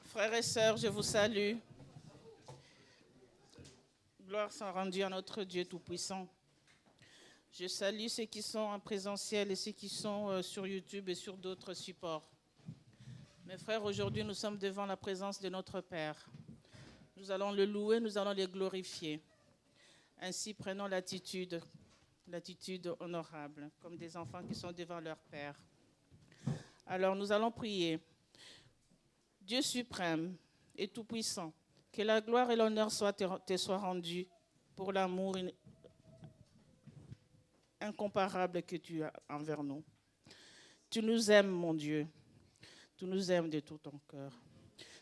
Frères et sœurs, je vous salue. Gloire soit rendue à notre Dieu Tout-Puissant. Je salue ceux qui sont en présentiel et ceux qui sont sur YouTube et sur d'autres supports. Mes frères, aujourd'hui, nous sommes devant la présence de notre Père. Nous allons le louer, nous allons le glorifier. Ainsi, prenons l'attitude honorable, comme des enfants qui sont devant leur Père. Alors, nous allons prier. Dieu suprême et tout-puissant, que la gloire et l'honneur te soient rendus pour l'amour incomparable que tu as envers nous. Tu nous aimes, mon Dieu. Tu nous aimes de tout ton cœur.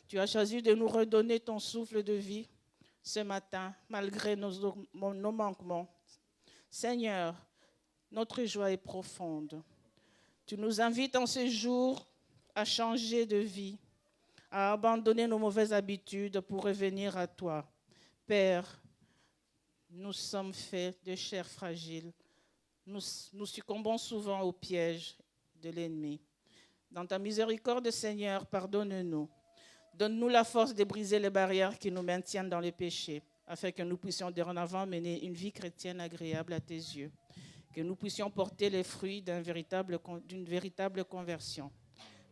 Tu as choisi de nous redonner ton souffle de vie ce matin, malgré nos manquements. Seigneur, notre joie est profonde. Tu nous invites en ce jour à changer de vie, à abandonner nos mauvaises habitudes pour revenir à toi. Père, nous sommes faits de chair fragile. Nous succombons souvent au piège de l'ennemi. Dans ta miséricorde, Seigneur, pardonne-nous. Donne-nous la force de briser les barrières qui nous maintiennent dans le péché, afin que nous puissions dorénavant mener une vie chrétienne agréable à tes yeux, que nous puissions porter les fruits d'une véritable conversion.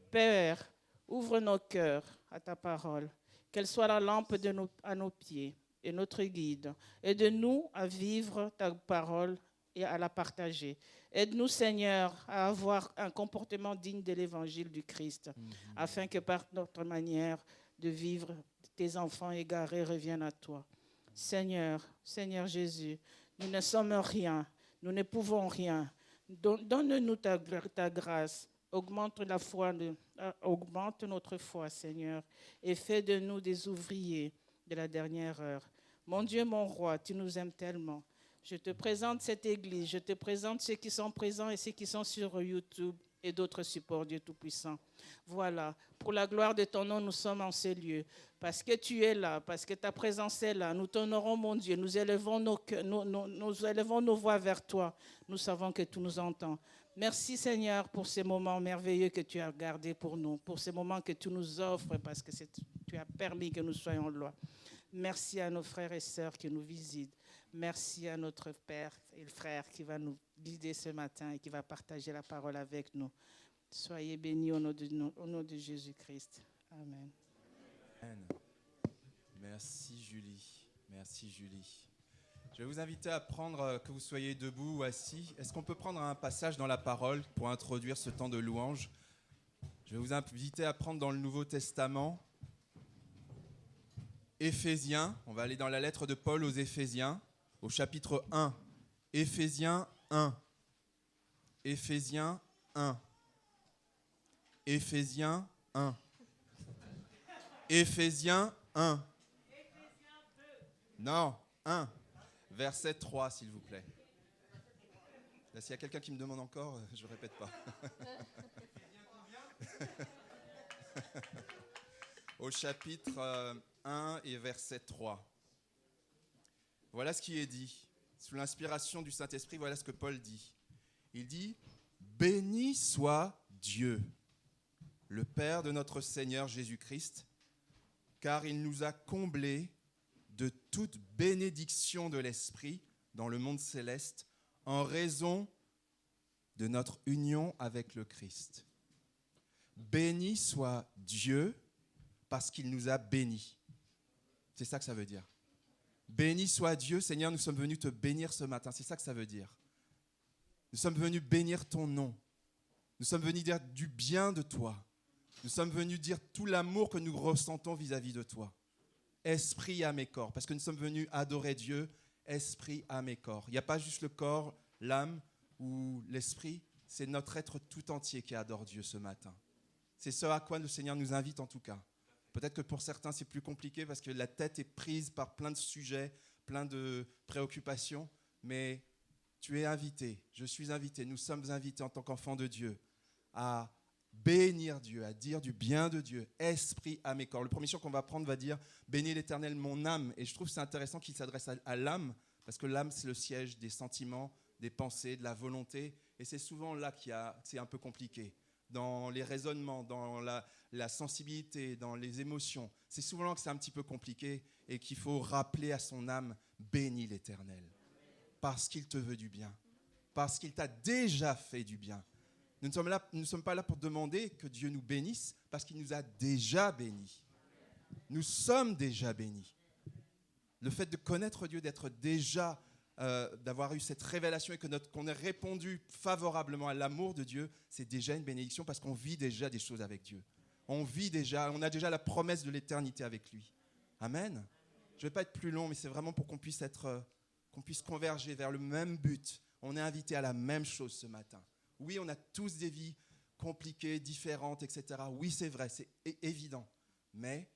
Père, ouvre nos cœurs à ta parole, qu'elle soit la lampe à nos pieds et notre guide. Aide-nous à vivre ta parole et à la partager. Aide-nous, Seigneur, à avoir un comportement digne de l'évangile du Christ, afin que par notre manière de vivre, tes enfants égarés reviennent à toi. Seigneur Jésus, nous ne sommes rien, nous ne pouvons rien. Donne-nous ta grâce. Augmente notre foi, Seigneur, et fais de nous des ouvriers de la dernière heure. Mon Dieu, mon roi, tu nous aimes tellement. Je te présente cette église, je te présente ceux qui sont présents et ceux qui sont sur YouTube et d'autres supports, Dieu Tout-Puissant. Voilà, pour la gloire de ton nom, nous sommes en ces lieux. Parce que tu es là, parce que ta présence est là, nous t'honorons, mon Dieu, nous élevons nos voix vers toi. Nous savons que tu nous entends. Merci, Seigneur, pour ces moments merveilleux que tu as gardés pour nous, pour ces moments que tu nous offres, parce que tu as permis que nous soyons là. Merci à nos frères et sœurs qui nous visitent. Merci à notre Père et le frère qui va nous guider ce matin et qui va partager la parole avec nous. Soyez bénis au nom de Jésus-Christ. Amen. Amen. Merci Julie. Merci Julie. Je vais vous inviter à prendre, que vous soyez debout ou assis. Est-ce qu'on peut prendre un passage dans la parole pour introduire ce temps de louange ? Je vais vous inviter à prendre dans le Nouveau Testament Éphésiens. On va aller dans la lettre de Paul aux Éphésiens, au chapitre 1. Éphésiens 1. Éphésiens 1. Éphésiens 1. Éphésiens 1. Non, 1. Verset 3, s'il vous plaît. Là, s'il y a quelqu'un qui me demande encore, je ne répète pas. Au chapitre 1 et verset 3. Voilà ce qui est dit. Sous l'inspiration du Saint-Esprit, voilà ce que Paul dit. Il dit « Béni soit Dieu, le Père de notre Seigneur Jésus-Christ, car il nous a comblés de toute bénédiction de l'Esprit dans le monde céleste en raison de notre union avec le Christ. Béni soit Dieu parce qu'il nous a bénis. » C'est ça que ça veut dire. Béni soit Dieu, Seigneur, nous sommes venus te bénir ce matin. C'est ça que ça veut dire. Nous sommes venus bénir ton nom. Nous sommes venus dire du bien de toi. Nous sommes venus dire tout l'amour que nous ressentons vis-à-vis de toi. Esprit, âme et corps. Parce que nous sommes venus adorer Dieu, esprit, âme et corps. Il n'y a pas juste le corps, l'âme ou l'esprit, c'est notre être tout entier qui adore Dieu ce matin. C'est ce à quoi le Seigneur nous invite en tout cas. Peut-être que pour certains, c'est plus compliqué parce que la tête est prise par plein de sujets, plein de préoccupations, mais tu es invité, je suis invité, nous sommes invités en tant qu'enfants de Dieu à bénir Dieu, à dire du bien de Dieu, esprit, âme et corps. Le premier chant qu'on va prendre va dire « Bénis l'Éternel mon âme ». Et je trouve que c'est intéressant qu'il s'adresse à l'âme, parce que l'âme, c'est le siège des sentiments, des pensées, de la volonté. Et c'est souvent là c'est un peu compliqué. Dans les raisonnements, dans la sensibilité, dans les émotions. C'est souvent là que c'est un petit peu compliqué et qu'il faut rappeler à son âme « Bénis l'Éternel ». Parce qu'il te veut du bien, parce qu'il t'a déjà fait du bien. Nous ne sommes pas là pour demander que Dieu nous bénisse, parce qu'il nous a déjà bénis. Nous sommes déjà bénis. Le fait de connaître Dieu, d'être déjà, d'avoir eu cette révélation et qu'on ait répondu favorablement à l'amour de Dieu, c'est déjà une bénédiction parce qu'on vit déjà des choses avec Dieu. On a déjà la promesse de l'éternité avec lui. Amen. Je ne vais pas être plus long, mais c'est vraiment pour qu'on puisse converger vers le même but. On est invité à la même chose ce matin. Oui, on a tous des vies compliquées, différentes, etc. Oui, c'est vrai, c'est évident. Mais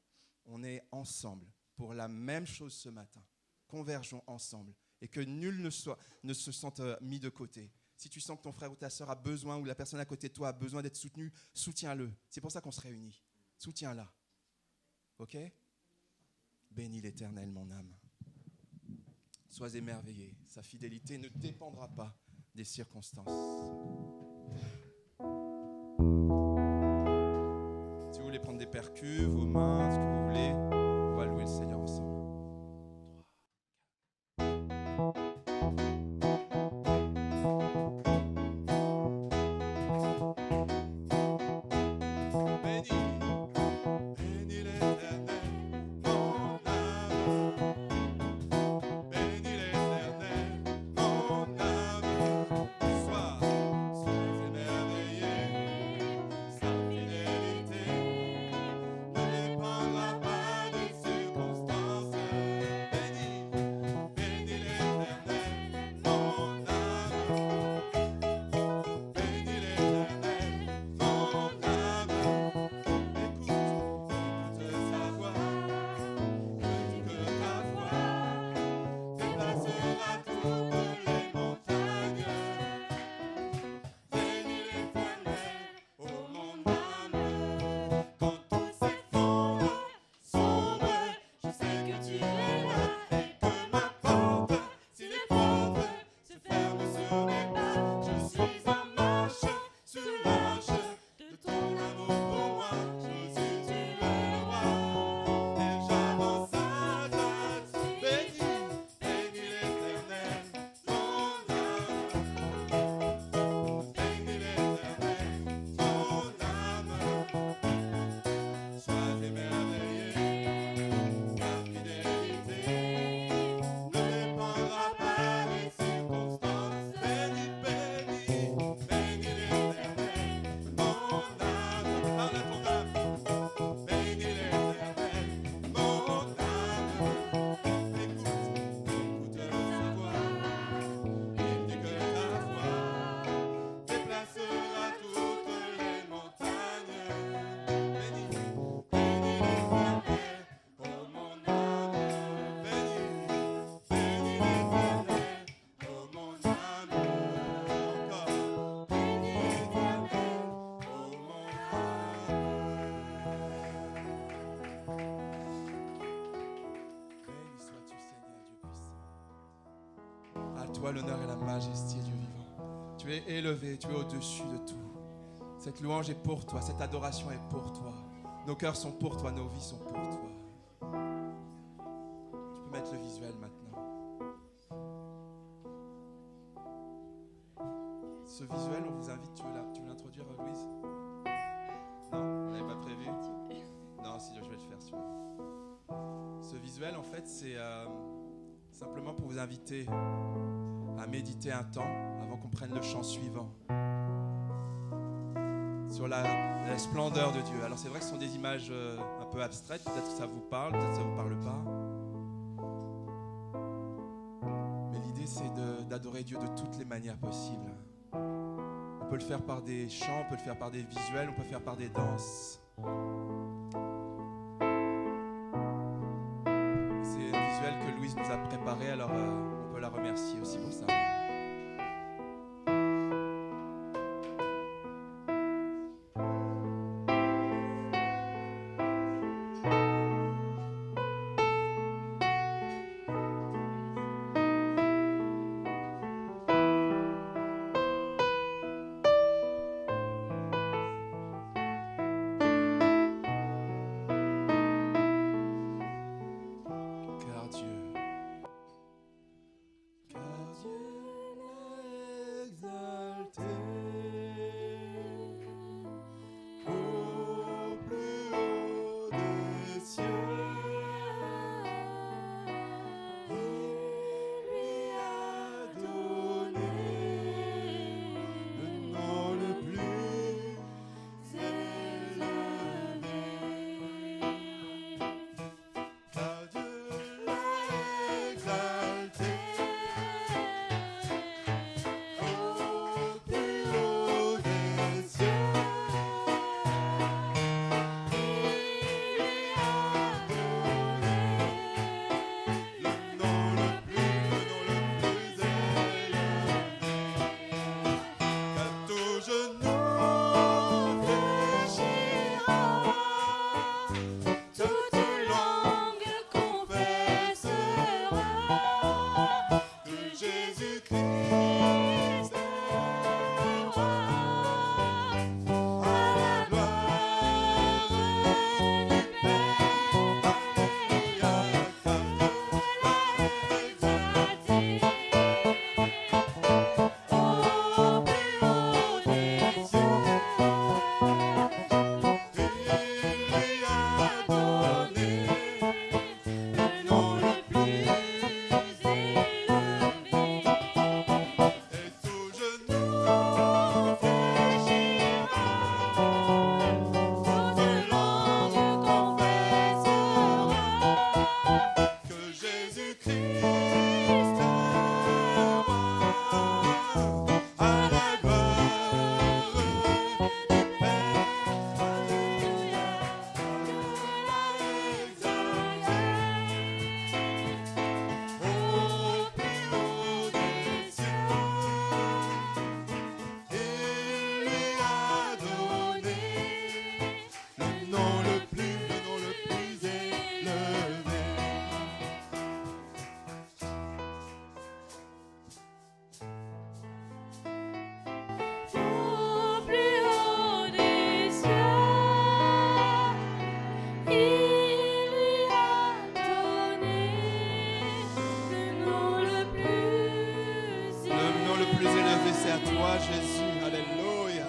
on est ensemble pour la même chose ce matin. Convergeons ensemble et que nul ne se sente mis de côté. Si tu sens que ton frère ou ta sœur a besoin ou la personne à côté de toi a besoin d'être soutenue, soutiens-le. C'est pour ça qu'on se réunit. Soutiens-la. OK ? Bénis l'Éternel, mon âme. Sois émerveillé. Sa fidélité ne dépendra pas des circonstances. Si vous voulez prendre des percus, vos mains, ce que vous voulez, on va louer le Seigneur ensemble. Toi l'honneur et la majesté, Dieu vivant. Tu es élevé, tu es au-dessus de tout. Cette louange est pour toi, cette adoration est pour toi. Nos cœurs sont pour toi, nos vies sont pour toi. Tu peux mettre le visuel maintenant. Ce visuel, on vous invite, tu veux l'introduire, Louise? Non, vous n'avez pas prévu? Non, si, je vais le faire, si tu veux. Ce visuel, en fait, c'est simplement pour vous inviter à méditer un temps avant qu'on prenne le chant suivant sur la splendeur de Dieu. Alors c'est vrai que ce sont des images un peu abstraites, peut-être que ça vous parle, peut-être que ça ne vous parle pas. Mais l'idée c'est d'adorer Dieu de toutes les manières possibles. On peut le faire par des chants, on peut le faire par des visuels, on peut le faire par des danses. C'est un visuel que Louise nous a préparé, alors on peut la remercier aussi pour ça. Jésus, alléluia.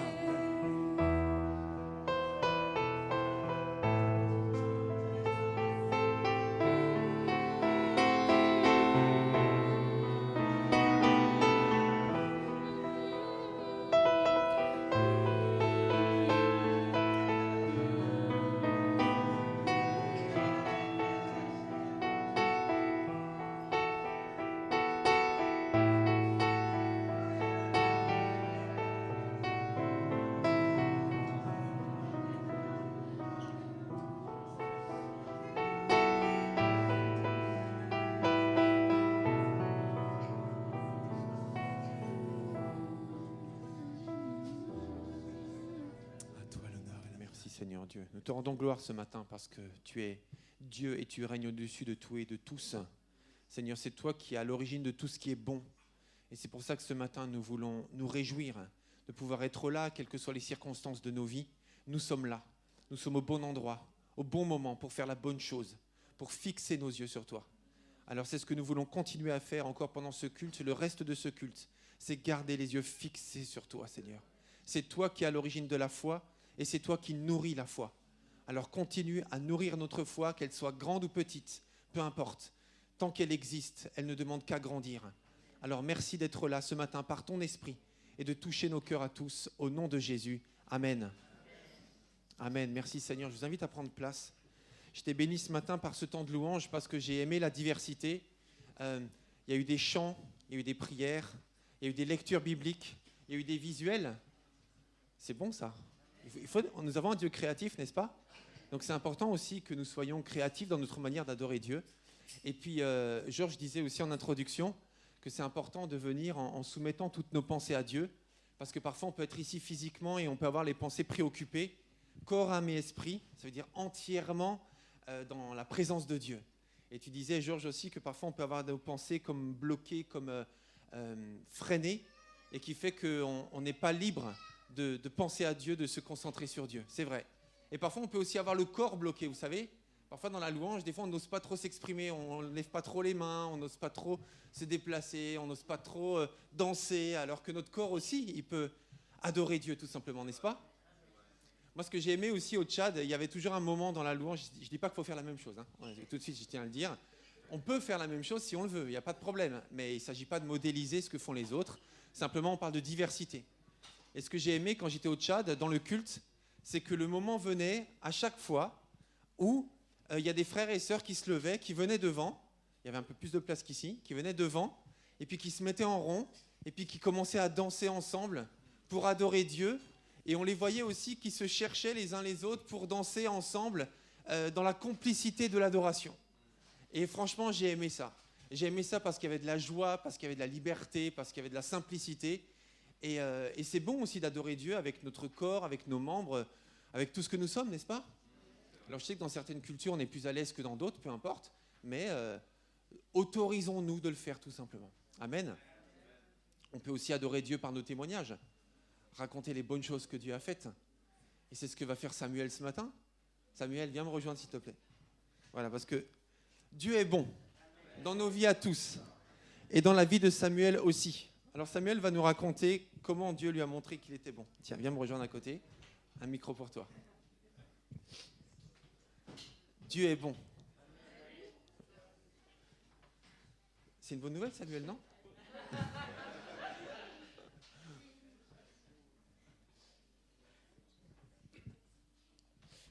Seigneur Dieu. Nous te rendons gloire ce matin parce que tu es Dieu et tu règnes au-dessus de tout et de tous. Seigneur, c'est toi qui es à l'origine de tout ce qui est bon. Et c'est pour ça que ce matin, nous voulons nous réjouir de pouvoir être là, quelles que soient les circonstances de nos vies. Nous sommes là. Nous sommes au bon endroit, au bon moment pour faire la bonne chose, pour fixer nos yeux sur toi. Alors c'est ce que nous voulons continuer à faire encore pendant ce culte, le reste de ce culte. C'est garder les yeux fixés sur toi, Seigneur. C'est toi qui es à l'origine de la foi. Et c'est toi qui nourris la foi. Alors continue à nourrir notre foi, qu'elle soit grande ou petite, peu importe. Tant qu'elle existe, elle ne demande qu'à grandir. Alors merci d'être là ce matin par ton esprit et de toucher nos cœurs à tous. Au nom de Jésus, Amen. Amen. Merci Seigneur. Je vous invite à prendre place. Je t'ai béni ce matin par ce temps de louange parce que j'ai aimé la diversité. Il y a eu des chants, il y a eu des prières, il y a eu des lectures bibliques, il y a eu des visuels. C'est bon ça. Nous avons un Dieu créatif, n'est-ce pas? Donc c'est important aussi que nous soyons créatifs dans notre manière d'adorer Dieu. Et puis Georges disait aussi en introduction que c'est important de venir en soumettant toutes nos pensées à Dieu, parce que parfois on peut être ici physiquement et on peut avoir les pensées préoccupées, corps, âme et esprit, ça veut dire entièrement dans la présence de Dieu. Et tu disais, Georges, aussi que parfois on peut avoir nos pensées comme bloquées, comme freinées, et qui fait qu'on n'est pas libre de penser à Dieu, de se concentrer sur Dieu. C'est vrai. Et parfois on peut aussi avoir le corps bloqué, vous savez. Parfois dans la louange, des fois on n'ose pas trop s'exprimer, on ne lève pas trop les mains, on n'ose pas trop se déplacer, on n'ose pas trop danser, alors que notre corps aussi, il peut adorer Dieu tout simplement, n'est-ce pas? Moi, ce que j'ai aimé aussi au Tchad, il y avait toujours un moment dans la louange, je ne dis pas qu'il faut faire la même chose, hein. Tout de suite je tiens à le dire, on peut faire la même chose si on le veut, il n'y a pas de problème, mais il ne s'agit pas de modéliser ce que font les autres, simplement on parle de diversité. Et ce que j'ai aimé quand j'étais au Tchad, dans le culte, c'est que le moment venait à chaque fois où il y a des frères et sœurs qui se levaient, qui venaient devant, il y avait un peu plus de place qu'ici, qui venaient devant, et puis qui se mettaient en rond, et puis qui commençaient à danser ensemble pour adorer Dieu. Et on les voyait aussi qui se cherchaient les uns les autres pour danser ensemble dans la complicité de l'adoration. Et franchement, j'ai aimé ça. J'ai aimé ça parce qu'il y avait de la joie, parce qu'il y avait de la liberté, parce qu'il y avait de la simplicité. Et c'est bon aussi d'adorer Dieu avec notre corps, avec nos membres, avec tout ce que nous sommes, n'est-ce pas? Alors je sais que dans certaines cultures, on est plus à l'aise que dans d'autres, peu importe, mais autorisons-nous de le faire tout simplement. Amen. On peut aussi adorer Dieu par nos témoignages, raconter les bonnes choses que Dieu a faites. Et c'est ce que va faire Samuel ce matin. Samuel, viens me rejoindre s'il te plaît. Voilà, parce que Dieu est bon dans nos vies à tous et dans la vie de Samuel aussi. Alors Samuel va nous raconter comment Dieu lui a montré qu'il était bon. Tiens, viens me rejoindre à côté. Un micro pour toi. Dieu est bon. C'est une bonne nouvelle, Samuel, non?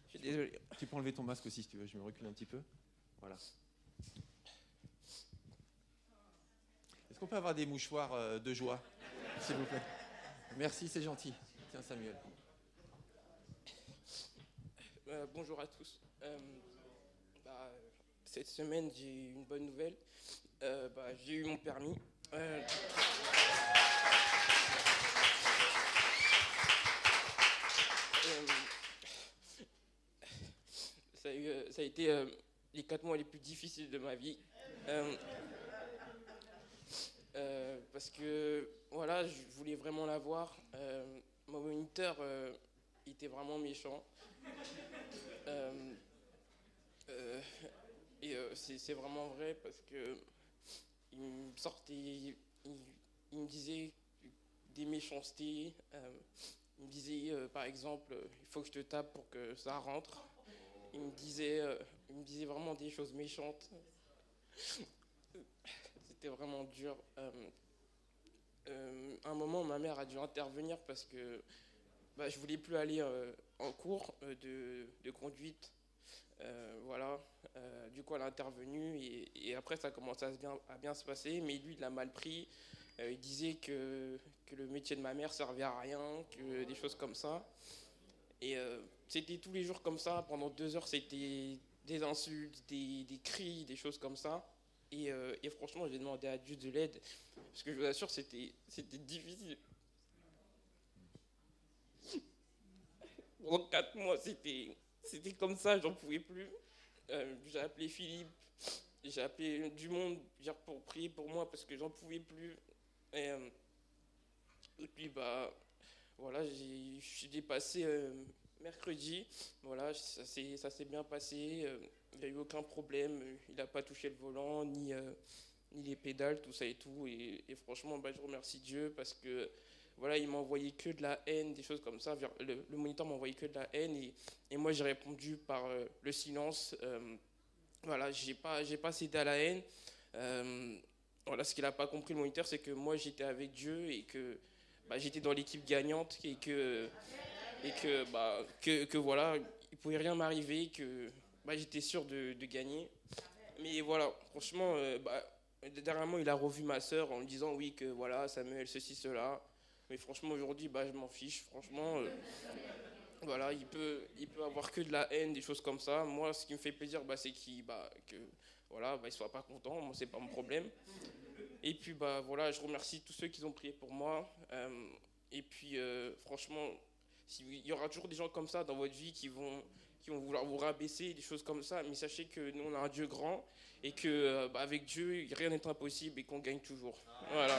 Je suis désolé. Tu peux enlever ton masque aussi si tu veux, je me recule un petit peu. Voilà. Est-ce qu'on peut avoir des mouchoirs de joie, s'il vous plaît? Merci, c'est gentil. Tiens, Samuel. Bonjour à tous. Cette semaine, j'ai eu une bonne nouvelle. J'ai eu mon permis. Ça a été les 4 mois les plus difficiles de ma vie. Parce que voilà, je voulais vraiment l'avoir. Mon moniteur il était vraiment méchant. C'est vraiment vrai parce que il me sortait, il me disait des méchancetés. Il me disait par exemple, il faut que je te tape pour que ça rentre. Il me disait vraiment des choses méchantes. C'était vraiment dur. À un moment, ma mère a dû intervenir parce que je voulais plus aller en cours de conduite. Voilà. Du coup, elle a intervenu et après, ça a commencé à bien se passer. Mais lui, il l'a mal pris. Il disait que le métier de ma mère servait à rien, que des choses comme ça. Et c'était tous les jours comme ça. Pendant 2 heures, c'était des insultes, des cris, des choses comme ça. Et franchement, j'ai demandé à Dieu de l'aide. Parce que je vous assure, c'était difficile. Pendant 4 mois, c'était comme ça, j'en pouvais plus. J'ai appelé Philippe, j'ai appelé du monde pour prier pour moi parce que j'en pouvais plus. Et puis, voilà, j'ai dépassé mercredi. Voilà, ça s'est bien passé. Il n'y a eu aucun problème. Il n'a pas touché le volant, ni les pédales, tout ça et tout. Et franchement, je remercie Dieu parce que voilà, il m'a envoyé que de la haine, des choses comme ça. Le moniteur m'a envoyé que de la haine et moi j'ai répondu par le silence. Voilà, j'ai pas cédé à la haine. Voilà, ce qu'il n'a pas compris le moniteur, c'est que moi j'étais avec Dieu et que j'étais dans l'équipe gagnante et que voilà, il pouvait rien m'arriver, que j'étais sûr de gagner. Mais voilà, franchement, dernièrement il a revu ma sœur en lui disant oui que voilà Samuel ceci cela. Mais franchement, aujourd'hui, je m'en fiche. Franchement, voilà, il peut avoir que de la haine, des choses comme ça. Moi, ce qui me fait plaisir, c'est il soit pas content. Moi, c'est pas mon problème. Et puis, voilà, je remercie tous ceux qui ont prié pour moi. Et puis, franchement, il y aura toujours des gens comme ça dans votre vie qui vont vouloir vous rabaisser, des choses comme ça. Mais sachez que nous, on a un Dieu grand et que avec Dieu, rien n'est impossible et qu'on gagne toujours. Voilà.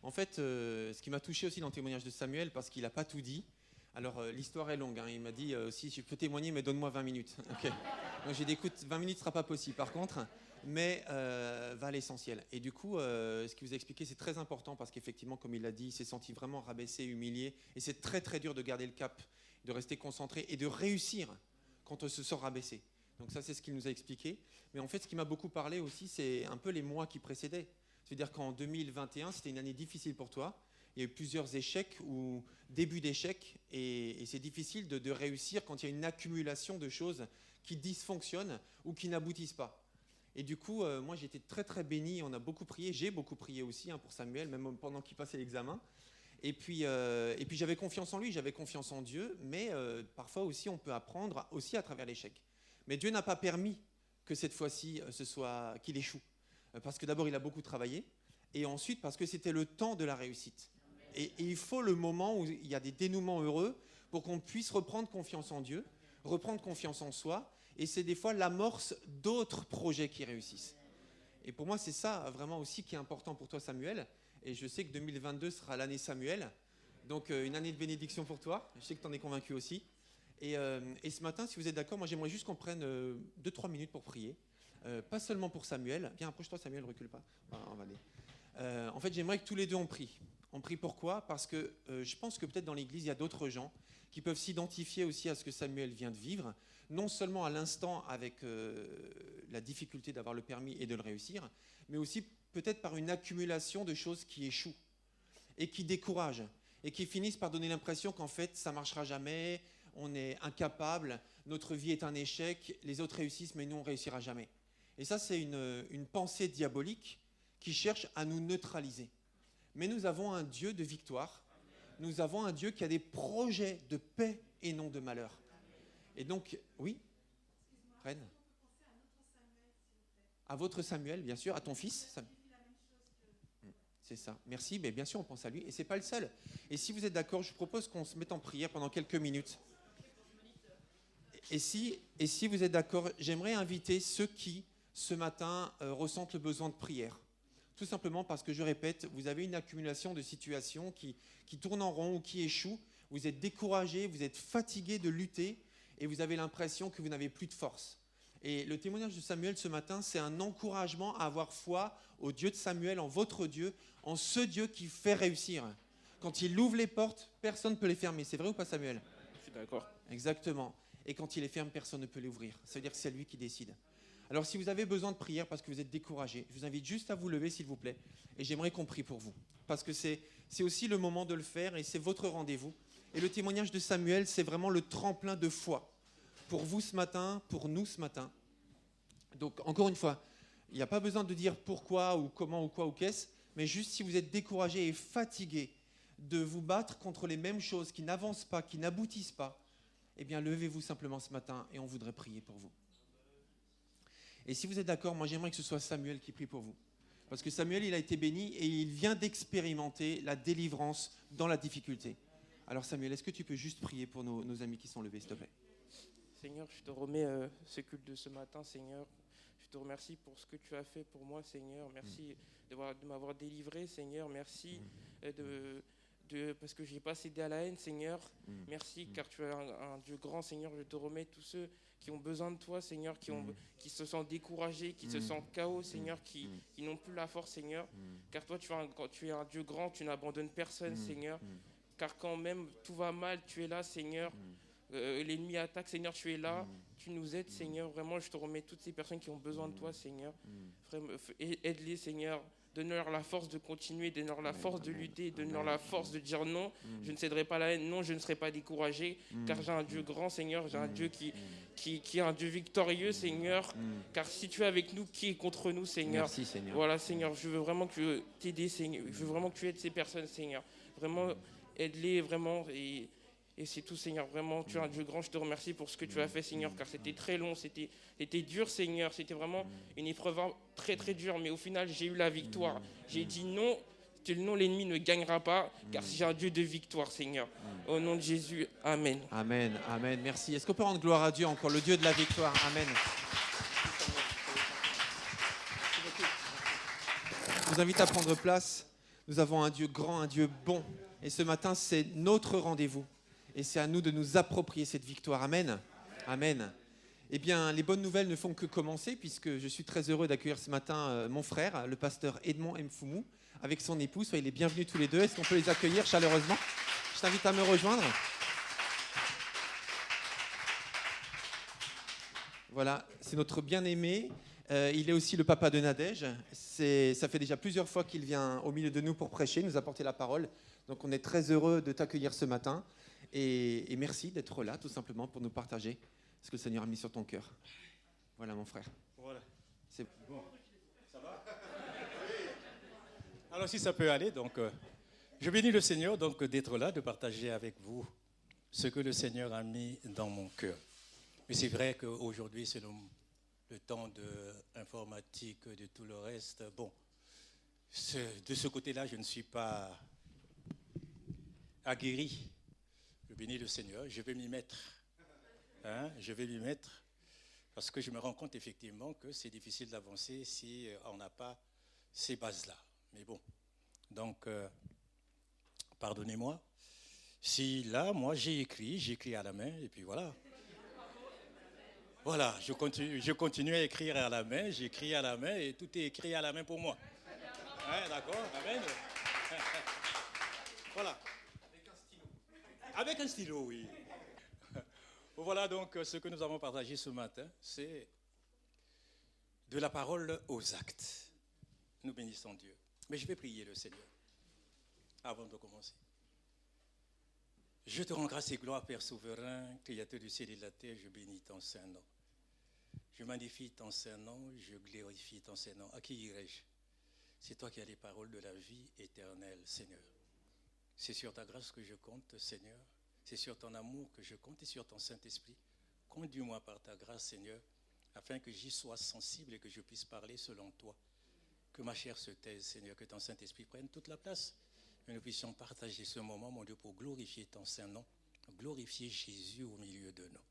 En fait, ce qui m'a touché aussi dans le témoignage de Samuel, parce qu'il n'a pas tout dit. Alors, l'histoire est longue. Hein. Il m'a dit aussi, je peux témoigner, mais donne-moi 20 minutes. Okay. Donc, j'ai dit, écoute, 20 minutes ne sera pas possible, par contre, mais va à l'essentiel. Et du coup, ce qu'il vous a expliqué, c'est très important, parce qu'effectivement, comme il l'a dit, il s'est senti vraiment rabaissé, humilié. Et c'est très, très dur de garder le cap, de rester concentré et de réussir quand on se sent rabaissé. Donc ça, c'est ce qu'il nous a expliqué. Mais en fait, ce qui m'a beaucoup parlé aussi, c'est un peu les mois qui précédaient. C'est-à-dire qu'en 2021, c'était une année difficile pour toi. Il y a eu plusieurs échecs ou début d'échecs. Et c'est difficile de réussir quand il y a une accumulation de choses qui dysfonctionnent ou qui n'aboutissent pas. Et du coup, moi, j'ai été très, très béni. On a beaucoup prié. J'ai beaucoup prié aussi pour Samuel, même pendant qu'il passait l'examen. Et puis j'avais confiance en lui, j'avais confiance en Dieu. Mais parfois aussi, on peut apprendre aussi à travers l'échec. Mais Dieu n'a pas permis que cette fois-ci, qu'il échoue. Parce que d'abord, il a beaucoup travaillé, et ensuite parce que c'était le temps de la réussite. Et il faut le moment où il y a des dénouements heureux pour qu'on puisse reprendre confiance en Dieu, reprendre confiance en soi, et c'est des fois l'amorce d'autres projets qui réussissent. Et pour moi, c'est ça vraiment aussi qui est important pour toi, Samuel, et je sais que 2022 sera l'année Samuel, donc une année de bénédiction pour toi, je sais que tu en es convaincu aussi. Et ce matin, si vous êtes d'accord, moi j'aimerais juste qu'on prenne 2-3 minutes pour prier. Pas seulement pour Samuel. Viens, approche-toi Samuel, recule pas. On va aller. En fait, j'aimerais que tous les deux on prie. On prie pourquoi ? Parce que je pense que peut-être dans l'église, il y a d'autres gens qui peuvent s'identifier aussi à ce que Samuel vient de vivre, non seulement à l'instant avec la difficulté d'avoir le permis et de le réussir, mais aussi peut-être par une accumulation de choses qui échouent et qui découragent et qui finissent par donner l'impression qu'en fait, ça ne marchera jamais, on est incapable, notre vie est un échec, les autres réussissent, mais nous, on ne réussira jamais. Et ça, c'est une pensée diabolique qui cherche à nous neutraliser. Mais nous avons un Dieu de victoire. Nous avons un Dieu qui a des projets de paix et non de malheur. Et donc, oui, Reine. À votre Samuel, bien sûr, à ton fils. C'est ça. Merci, mais bien sûr, on pense à lui. Et ce n'est pas le seul. Et si vous êtes d'accord, je propose qu'on se mette en prière pendant quelques minutes. Et si vous êtes d'accord, j'aimerais inviter ceux qui, ce matin, ressentent le besoin de prière. Tout simplement parce que, je répète, vous avez une accumulation de situations qui tournent en rond ou qui échouent. Vous êtes découragé, vous êtes fatigué de lutter et vous avez l'impression que vous n'avez plus de force. Et le témoignage de Samuel ce matin, c'est un encouragement à avoir foi au Dieu de Samuel, en votre Dieu, en ce Dieu qui fait réussir. Quand il ouvre les portes, personne ne peut les fermer. C'est vrai ou pas, Samuel ? Je suis d'accord. Exactement. Et quand il les ferme, personne ne peut les ouvrir. Ça veut dire que c'est lui qui décide. Alors si vous avez besoin de prière parce que vous êtes découragé, je vous invite juste à vous lever, s'il vous plaît. Et j'aimerais qu'on prie pour vous. Parce que c'est aussi le moment de le faire et c'est votre rendez-vous. Et le témoignage de Samuel, c'est vraiment le tremplin de foi. Pour vous ce matin, pour nous ce matin. Donc encore une fois, il n'y a pas besoin de dire pourquoi ou comment ou quoi ou qu'est-ce, mais juste si vous êtes découragé et fatigué de vous battre contre les mêmes choses qui n'avancent pas, qui n'aboutissent pas, eh bien levez-vous simplement ce matin et on voudrait prier pour vous. Et si vous êtes d'accord, moi j'aimerais que ce soit Samuel qui prie pour vous. Parce que Samuel, il a été béni et il vient d'expérimenter la délivrance dans la difficulté. Alors Samuel, est-ce que tu peux juste prier pour nos amis qui sont levés, s'il te plaît ? Seigneur, je te remets ce culte de ce matin, Seigneur. Je te remercie pour ce que tu as fait pour moi, Seigneur. Merci de m'avoir délivré, Seigneur. Merci parce que je n'ai pas cédé à la haine, Seigneur. Merci car tu es un Dieu grand, Seigneur. Je te remets tous ceux qui ont besoin de toi, Seigneur, qui se sentent découragés, qui se sentent KO, Seigneur, qui n'ont plus la force, Seigneur. Car toi, tu es un Dieu grand, tu n'abandonnes personne, Seigneur. Car quand même tout va mal, tu es là, Seigneur. L'ennemi attaque, Seigneur, tu es là. Tu nous aides, Seigneur. Vraiment, je te remets toutes ces personnes qui ont besoin de toi, Seigneur. Aide-les, Seigneur, Donne-leur la force de continuer, donne-leur la force de lutter, donne-leur la force de dire non. Je ne céderai pas à la haine, non, je ne serai pas découragé, car j'ai un Dieu grand, Seigneur, j'ai un Dieu qui est un Dieu victorieux, Seigneur, car si tu es avec nous, qui est contre nous, Seigneur? Merci, Seigneur. Voilà, Seigneur, je veux vraiment que tu aides, Seigneur, je veux vraiment que tu aides ces personnes, Seigneur, vraiment, aide-les, vraiment, et c'est tout, Seigneur. Vraiment, tu es un Dieu grand. Je te remercie pour ce que tu as fait, Seigneur, car c'était très long, c'était dur, Seigneur. C'était vraiment une épreuve très, très dure. Mais au final, j'ai eu la victoire. J'ai dit non, non, l'ennemi ne gagnera pas, car j'ai un Dieu de victoire, Seigneur. Au nom de Jésus, Amen. Amen, amen, merci. Est-ce qu'on peut rendre gloire à Dieu encore, le Dieu de la victoire? Amen. Je vous invite à prendre place. Nous avons un Dieu grand, un Dieu bon. Et ce matin, c'est notre rendez-vous. Et c'est à nous de nous approprier cette victoire. Amen. Amen. Eh bien, les bonnes nouvelles ne font que commencer, puisque je suis très heureux d'accueillir ce matin mon frère, le pasteur Edmond Mfoumou, avec son épouse. Soyez les bienvenus tous les deux. Est-ce qu'on peut les accueillir chaleureusement? Je t'invite à me rejoindre. Voilà, c'est notre bien-aimé. Il est aussi le papa de Nadège. Ça fait déjà plusieurs fois qu'il vient au milieu de nous pour prêcher, nous apporter la parole. Donc on est très heureux de t'accueillir ce matin. Et merci d'être là, tout simplement, pour nous partager ce que le Seigneur a mis sur ton cœur. Voilà, mon frère. Voilà. C'est bon. Ça va? Alors, si ça peut aller, donc, je bénis le Seigneur donc d'être là, de partager avec vous ce que le Seigneur a mis dans mon cœur. Mais c'est vrai qu'aujourd'hui, c'est le temps de l'informatique, de tout le reste. Bon, de ce côté-là, je ne suis pas aguerri. Je bénis le Seigneur, je vais m'y mettre. Je vais m'y mettre parce que je me rends compte effectivement que c'est difficile d'avancer si on n'a pas ces bases-là. Mais bon, donc, pardonnez-moi. Si là, moi, j'écris à la main et puis voilà. Voilà, je continue à écrire à la main, j'écris à la main et tout est écrit à la main pour moi. D'accord, amen. Voilà. Avec un stylo, oui. Voilà donc ce que nous avons partagé ce matin, c'est de la parole aux actes. Nous bénissons Dieu. Mais je vais prier le Seigneur avant de commencer. Je te rends grâce et gloire, Père souverain, Créateur du ciel et de la terre, je bénis ton saint nom. Je magnifie ton saint nom, je glorifie ton saint nom. À qui irai-je? C'est toi qui as les paroles de la vie éternelle, Seigneur. C'est sur ta grâce que je compte, Seigneur. C'est sur ton amour que je compte et sur ton Saint-Esprit. Conduis-moi par ta grâce, Seigneur, afin que j'y sois sensible et que je puisse parler selon toi. Que ma chair se taise, Seigneur, que ton Saint-Esprit prenne toute la place. Que nous puissions partager ce moment, mon Dieu, pour glorifier ton Saint-Nom, glorifier Jésus au milieu de nous.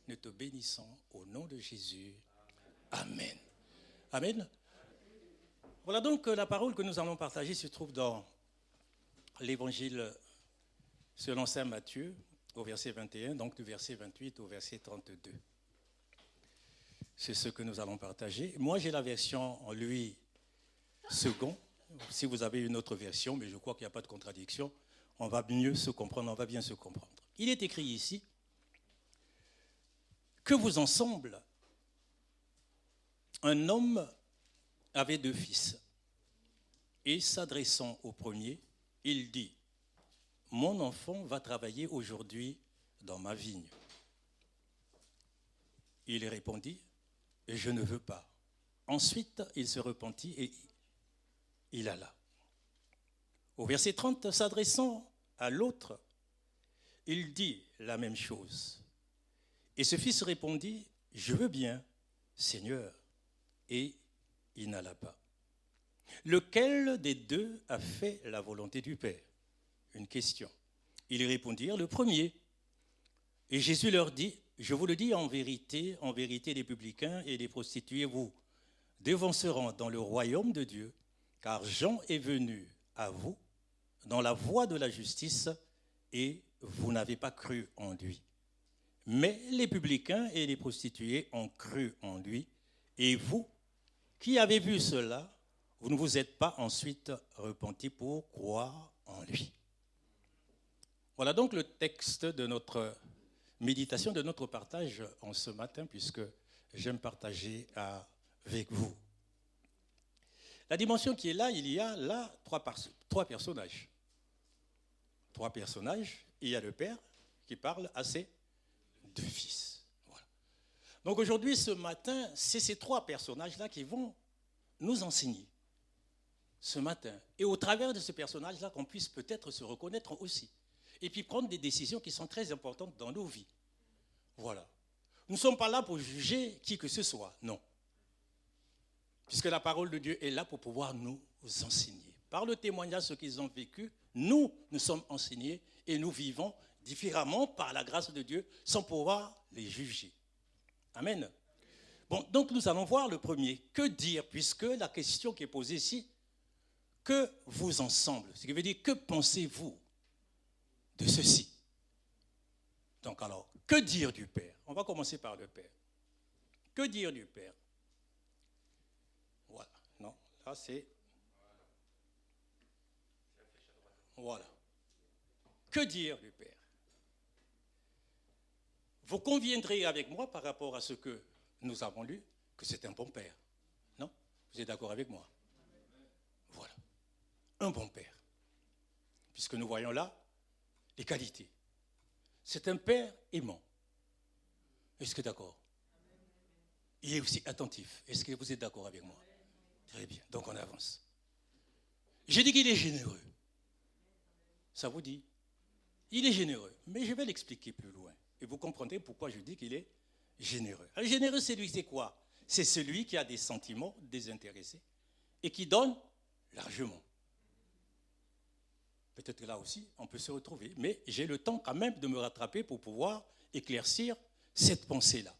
Nous te bénissons au nom de Jésus. Amen. Amen. Voilà donc la parole que nous allons partager se trouve dans l'Évangile selon saint Matthieu, au verset 21, donc du verset 28 au verset 32. C'est ce que nous allons partager. Moi, j'ai la version en Louis II. Si vous avez une autre version, mais je crois qu'il n'y a pas de contradiction, on va mieux se comprendre, on va bien se comprendre. Il est écrit ici que vous ensemble, un homme avait 2 fils. Et s'adressant au premier, il dit: mon enfant va travailler aujourd'hui dans ma vigne. Il répondit: je ne veux pas. Ensuite, il se repentit et il alla. Au verset 30, s'adressant à l'autre, il dit la même chose. Et ce fils répondit: je veux bien, Seigneur. Et il n'alla pas. Lequel des deux a fait la volonté du Père? Une question. Ils répondirent: le premier. Et Jésus leur dit: je vous le dis en vérité, les publicains et les prostituées vous devanceront dans le royaume de Dieu, car Jean est venu à vous dans la voie de la justice et vous n'avez pas cru en lui. Mais les publicains et les prostituées ont cru en lui, et vous, qui avez vu cela, vous ne vous êtes pas ensuite repentis pour croire en lui. Voilà donc le texte de notre méditation, de notre partage en ce matin, puisque j'aime partager avec vous. La dimension qui est là, il y a là trois personnages. Trois personnages, il y a le Père qui parle à ses deux fils. Voilà. Donc aujourd'hui, ce matin, c'est ces trois personnages-là qui vont nous enseigner ce matin. Et au travers de ce personnage-là, qu'on puisse peut-être se reconnaître aussi. Et puis prendre des décisions qui sont très importantes dans nos vies. Voilà. Nous ne sommes pas là pour juger qui que ce soit, non. Puisque la parole de Dieu est là pour pouvoir nous enseigner. Par le témoignage de ce qu'ils ont vécu, nous sommes enseignés et nous vivons différemment par la grâce de Dieu sans pouvoir les juger. Amen. Bon, donc nous allons voir le premier. Que dire, puisque la question qui est posée ici, que vous ensemble, ce qui veut dire que pensez-vous de ceci? Donc alors, que dire du Père? On va commencer par le Père. Que dire du Père? Voilà. Non, là c'est... Voilà. Que dire du Père? Vous conviendrez avec moi par rapport à ce que nous avons lu, que c'est un bon Père. Non? Vous êtes d'accord avec moi? Voilà. Un bon Père. Puisque nous voyons là les qualités. C'est un Père aimant. Est-ce que d'accord? Il est aussi attentif. Est-ce que vous êtes d'accord avec moi? Très bien. Donc on avance. J'ai dit qu'il est généreux. Ça vous dit? Il est généreux. Mais je vais l'expliquer plus loin. Et vous comprendrez pourquoi je dis qu'il est généreux. Un généreux, c'est quoi? C'est celui qui a des sentiments désintéressés et qui donne largement. Peut-être que là aussi, on peut se retrouver. Mais j'ai le temps quand même de me rattraper pour pouvoir éclaircir cette pensée-là.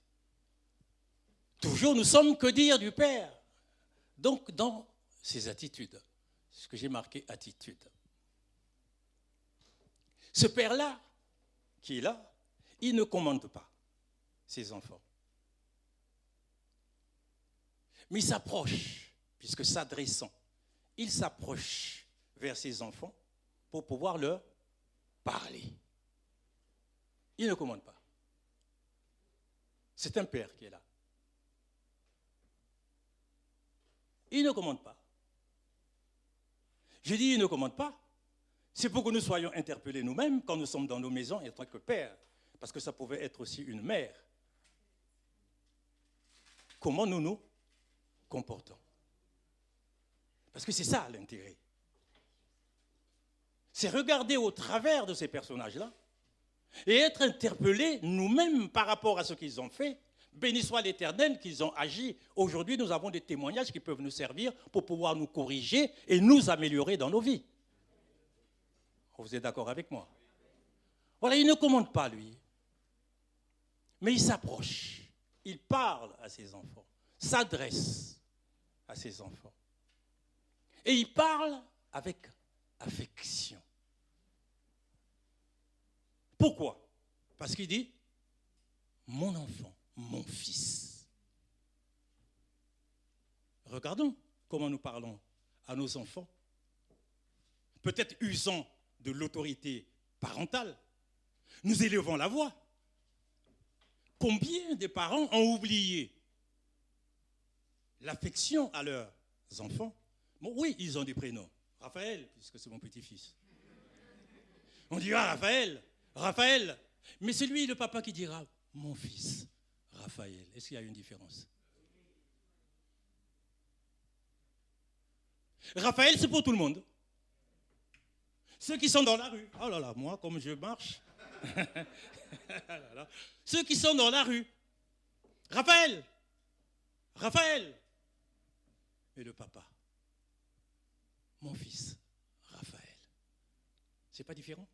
Toujours, nous sommes que dire du Père. Donc, dans ses attitudes, ce que j'ai marqué attitude. Ce Père-là, qui est là, il ne commande pas ses enfants. Mais il s'approche, puisque s'adressant, il s'approche vers ses enfants pour pouvoir leur parler. Il ne commande pas. C'est un Père qui est là. Il ne commande pas. Je dis il ne commande pas. C'est pour que nous soyons interpellés nous-mêmes quand nous sommes dans nos maisons en tant que père. Parce que ça pouvait être aussi une mère. Comment nous nous comportons? Parce que c'est ça l'intérêt. C'est regarder au travers de ces personnages-là et être interpellés nous-mêmes par rapport à ce qu'ils ont fait. Béni soit l'Éternel qu'ils ont agi. Aujourd'hui, nous avons des témoignages qui peuvent nous servir pour pouvoir nous corriger et nous améliorer dans nos vies. Vous êtes d'accord avec moi? Voilà, il ne commande pas, lui. Mais il s'approche. Il parle à ses enfants. S'adresse à ses enfants. Et il parle avec affection. Pourquoi? Parce qu'il dit, mon enfant, mon fils. Regardons comment nous parlons à nos enfants. Peut-être usant de l'autorité parentale. Nous élevons la voix. Combien de parents ont oublié l'affection à leurs enfants? Bon, oui, ils ont des prénoms. Raphaël, puisque c'est mon petit-fils. On dira Raphaël, Raphaël. Mais c'est lui, le papa, qui dira mon fils, Raphaël. Est-ce qu'il y a une différence? Raphaël, c'est pour tout le monde. Ceux qui sont dans la rue. Oh là là, moi, comme je marche. Ceux qui sont dans la rue. Raphaël. Raphaël. Et le papa. Mon fils, Raphaël. C'est pas différent?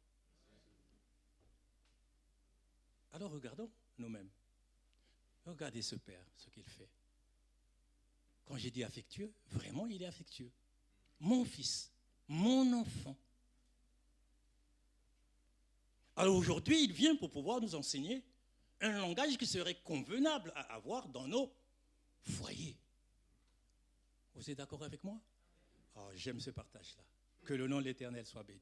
Alors regardons nous-mêmes. Regardez ce père, ce qu'il fait. Quand j'ai dit affectueux, vraiment il est affectueux. Mon fils, mon enfant. Alors aujourd'hui, il vient pour pouvoir nous enseigner un langage qui serait convenable à avoir dans nos foyers. Vous êtes d'accord avec moi? Oh, j'aime ce partage-là. Que le nom de l'Éternel soit béni.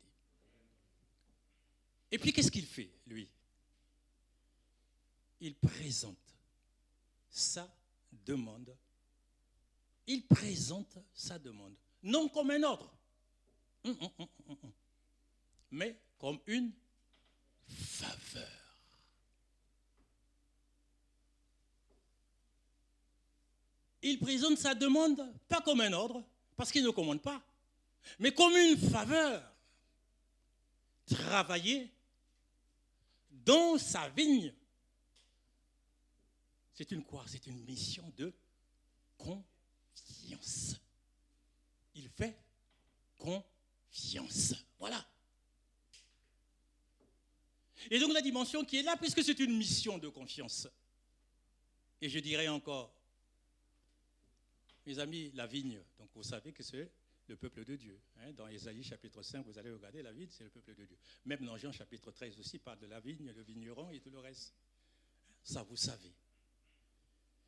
Et puis qu'est-ce qu'il fait, lui? Il présente sa demande il présente sa demande, non comme un ordre, mais comme une faveur. Il présente sa demande pas comme un ordre, parce qu'il ne commande pas, mais comme une faveur. Travailler dans sa vigne. C'est une quoi? C'est une mission de confiance. Il fait confiance. Voilà. Et donc la dimension qui est là, puisque c'est une mission de confiance. Et je dirais encore, mes amis, la vigne, donc vous savez que c'est le peuple de Dieu. Dans Ésaïe chapitre 5, vous allez regarder la vigne, c'est le peuple de Dieu. Même dans Jean chapitre 13 aussi, parle de la vigne, le vigneron et tout le reste. Ça, vous savez.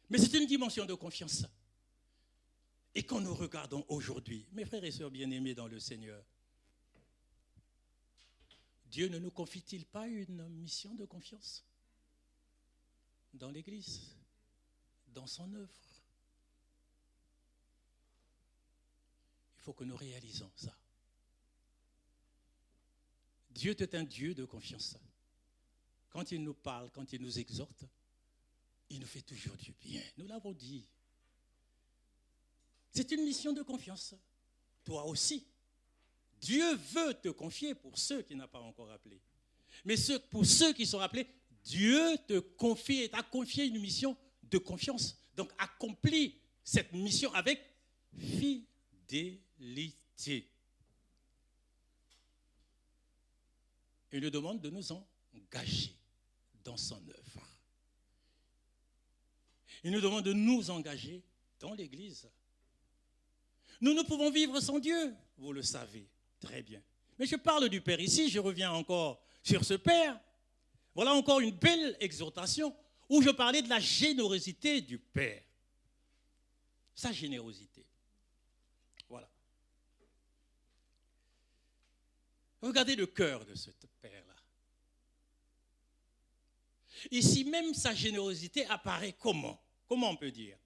Mais c'est une dimension de confiance. Et quand nous regardons aujourd'hui, mes frères et sœurs bien-aimés dans le Seigneur, Dieu ne nous confie-t-il pas une mission de confiance dans l'Église, dans son œuvre? Il faut que nous réalisons ça. Dieu est un Dieu de confiance. Quand il nous parle, quand il nous exhorte, il nous fait toujours du bien. Nous l'avons dit. C'est une mission de confiance. Toi aussi. Dieu veut te confier pour ceux qui n'ont pas encore appelé. Mais pour ceux qui sont appelés, Dieu te confie et t'a confié une mission de confiance. Donc accomplis cette mission avec fidélité. Il nous demande de nous engager dans son œuvre. Il nous demande de nous engager dans l'Église. Nous ne pouvons vivre sans Dieu, vous le savez très bien. Mais je parle du Père ici, je reviens encore sur ce Père. Voilà encore une belle exhortation où je parlais de la générosité du Père. Sa générosité. Voilà. Regardez le cœur de ce Père-là. Ici même, sa générosité apparaît comment? Comment on peut dire?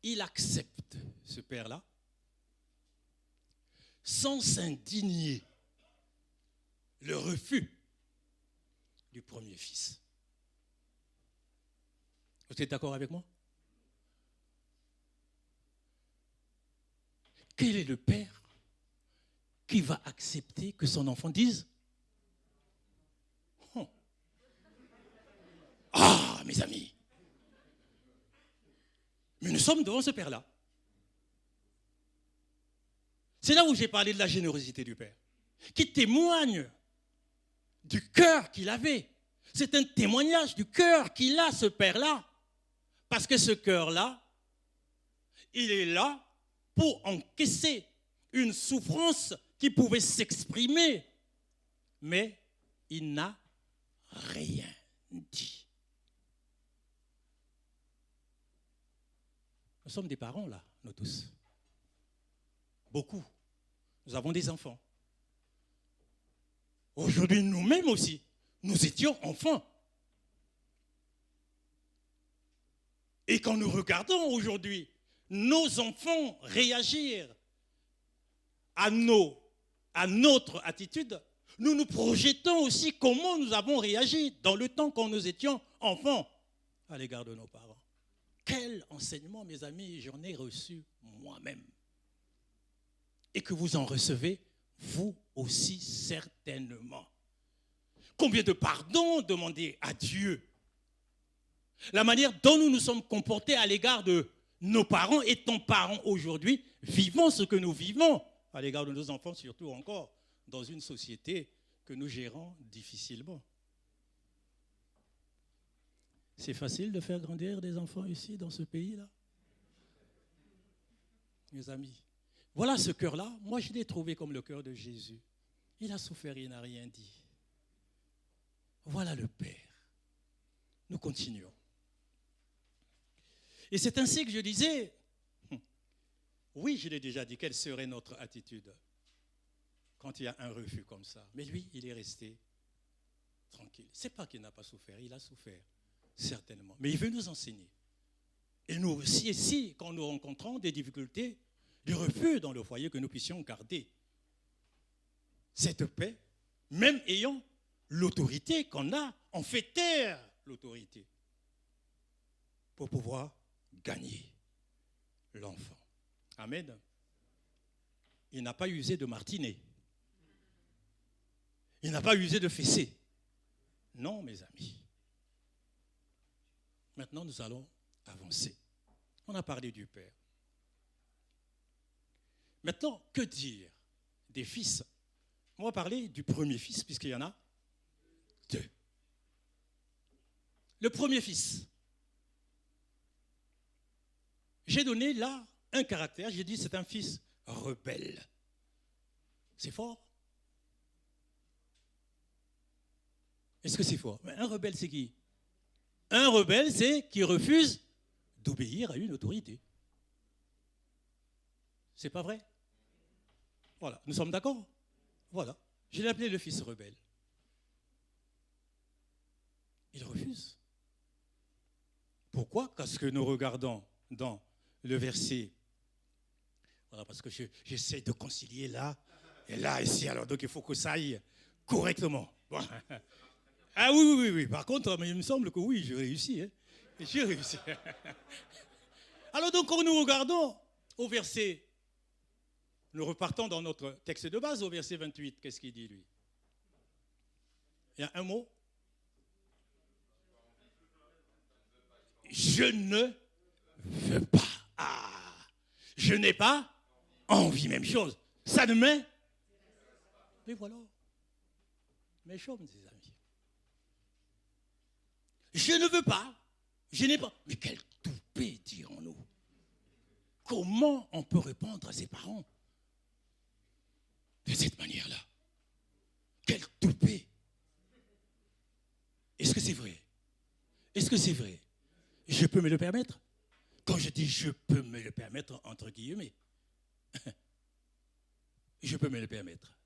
Il accepte, ce Père-là, sans s'indigner, le refus du premier fils. Vous êtes d'accord avec moi? Quel est le père qui va accepter que son enfant dise oh. Ah, mes amis, mais nous sommes devant ce père-là. C'est là où j'ai parlé de la générosité du père, qui témoigne du cœur qu'il avait. C'est un témoignage du cœur qu'il a, ce père-là. Parce que ce cœur-là, il est là pour encaisser une souffrance qui pouvait s'exprimer. Mais il n'a rien dit. Nous sommes des parents, là, nous tous. Beaucoup. Nous avons des enfants. Aujourd'hui, nous-mêmes aussi, nous étions enfants. Et quand nous regardons aujourd'hui nos enfants réagir à notre attitude, nous nous projetons aussi comment nous avons réagi dans le temps quand nous étions enfants à l'égard de nos parents. Quel enseignement, mes amis, j'en ai reçu moi-même. Et que vous en recevez, vous aussi certainement. Combien de pardons demander à Dieu? La manière dont nous nous sommes comportés à l'égard de nos parents, étant parents aujourd'hui, vivons ce que nous vivons à l'égard de nos enfants, surtout encore dans une société que nous gérons difficilement. C'est facile de faire grandir des enfants ici, dans ce pays-là? Mes amis, voilà ce cœur-là. Moi, je l'ai trouvé comme le cœur de Jésus. Il a souffert, il n'a rien dit. Voilà le Père. Nous continuons. Et c'est ainsi que je disais, oui, je l'ai déjà dit, quelle serait notre attitude quand il y a un refus comme ça? Mais lui, il est resté tranquille. Ce n'est pas qu'il n'a pas souffert, il a souffert, certainement. Mais il veut nous enseigner Et nous aussi, ici, quand nous rencontrons des difficultés, du refus dans le foyer, que nous puissions garder cette paix, même ayant l'autorité qu'on a, on fait taire l'autorité pour pouvoir gagner l'enfant. Amen. Il n'a pas usé de martinet. Il n'a pas usé de fessée. Non, mes amis. Maintenant, nous allons avancer. On a parlé du Père. Maintenant, que dire des fils? On va parler du premier fils, puisqu'il y en a deux. Le premier fils. J'ai donné là un caractère, j'ai dit c'est un fils rebelle. C'est fort? Est-ce que c'est fort? Mais un rebelle, c'est qui? Un rebelle, c'est qui refuse d'obéir à une autorité. C'est pas vrai? Voilà, nous sommes d'accord? Voilà, je l'ai appelé le fils rebelle. Il refuse. Pourquoi? Parce que nous regardons dans le verset. Voilà, parce que j'essaie de concilier là et là, ici. Alors, donc, il faut que ça aille correctement. Bon. Ah oui. Par contre, il me semble que oui, j'ai réussi. Hein. J'ai réussi. Alors, donc, quand nous regardons au verset, nous repartons dans notre texte de base, au verset 28. Qu'est-ce qu'il dit, lui? Il y a un mot. Je ne veux pas. Ah, je n'ai pas envie, même chose. Ça ne m'est. Mais voilà. Mes choses, mes amis. Je ne veux pas. Je n'ai pas. Mais quel toupet, dirons-nous. Comment on peut répondre à ses parents de cette manière-là? Quel toupet. Est-ce que c'est vrai? Est-ce que c'est vrai? Je peux me le permettre? Quand je dis je peux me le permettre, entre guillemets, je peux me le permettre.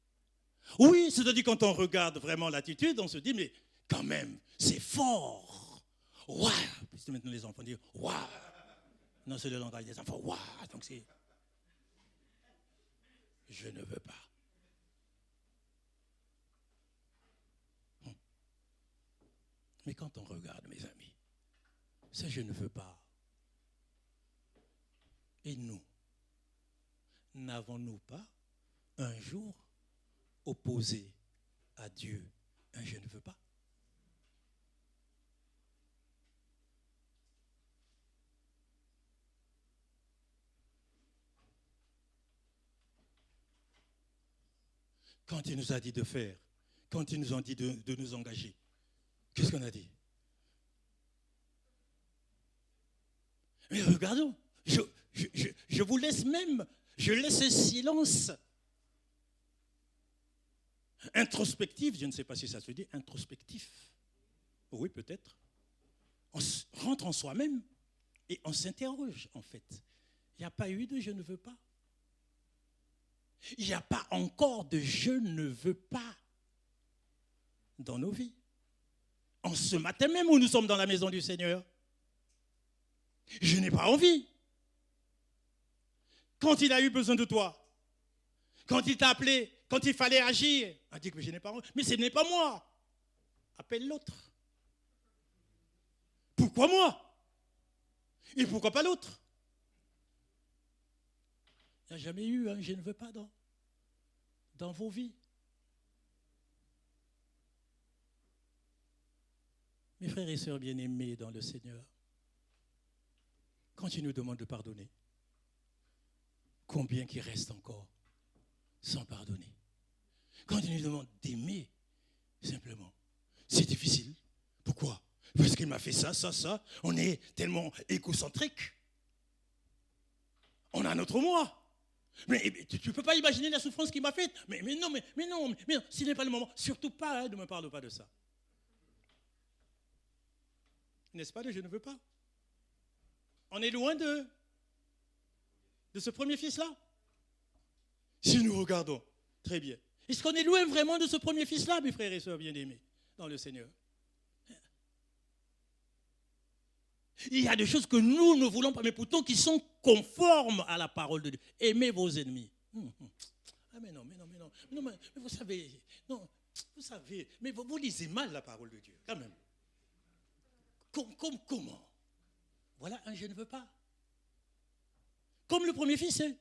Oui, c'est-à-dire quand on regarde vraiment l'attitude, on se dit, mais quand même, c'est fort. Waouh! Puisque maintenant les enfants disent waouh! Non, c'est le langage des enfants. Waouh! Donc c'est. Je ne veux pas. Mais quand on regarde, mes amis, ça je ne veux pas. Et nous, n'avons-nous pas un jour opposé à Dieu un je ne veux pas? Quand il nous a dit de faire, quand il nous a dit de nous engager, qu'est-ce qu'on a dit? Mais regardons, je vous laisse même, je laisse un silence introspectif, je ne sais pas si ça se dit, introspectif. Oui, peut-être. On rentre en soi-même et on s'interroge, en fait. Il n'y a pas eu de je ne veux pas. Il n'y a pas encore de je ne veux pas dans nos vies. En ce matin même où nous sommes dans la maison du Seigneur, je n'ai pas envie. Quand il a eu besoin de toi, quand il t'a appelé, quand il fallait agir, on dit que je n'ai pas envie. Mais ce n'est pas moi. Appelle l'autre. Pourquoi moi? Et pourquoi pas l'autre? Il n'y a jamais eu un je ne veux pas dans vos vies. Mes frères et sœurs bien-aimés dans le Seigneur, quand il nous demande de pardonner, combien qui reste encore sans pardonner? Quand il nous demande d'aimer, simplement, c'est difficile. Pourquoi? Parce qu'il m'a fait ça. On est tellement égocentrique. On a notre moi. Mais tu ne peux pas imaginer la souffrance qu'il m'a faite. Mais non, ce n'est pas le moment. Surtout pas, ne me parle pas de ça. N'est-ce pas, je ne veux pas. On est loin de ce premier fils-là. Si nous regardons, très bien. Est-ce qu'on est loin vraiment de ce premier fils-là, mes frères et sœurs bien-aimés, dans le Seigneur? Il y a des choses que nous ne voulons pas, mais pourtant qui sont conformes à la parole de Dieu. Aimez vos ennemis. Ah mais non, mais vous savez, mais vous lisez mal la parole de Dieu, quand même. Comment? Voilà un je ne veux pas. Comme le premier fils. Hein.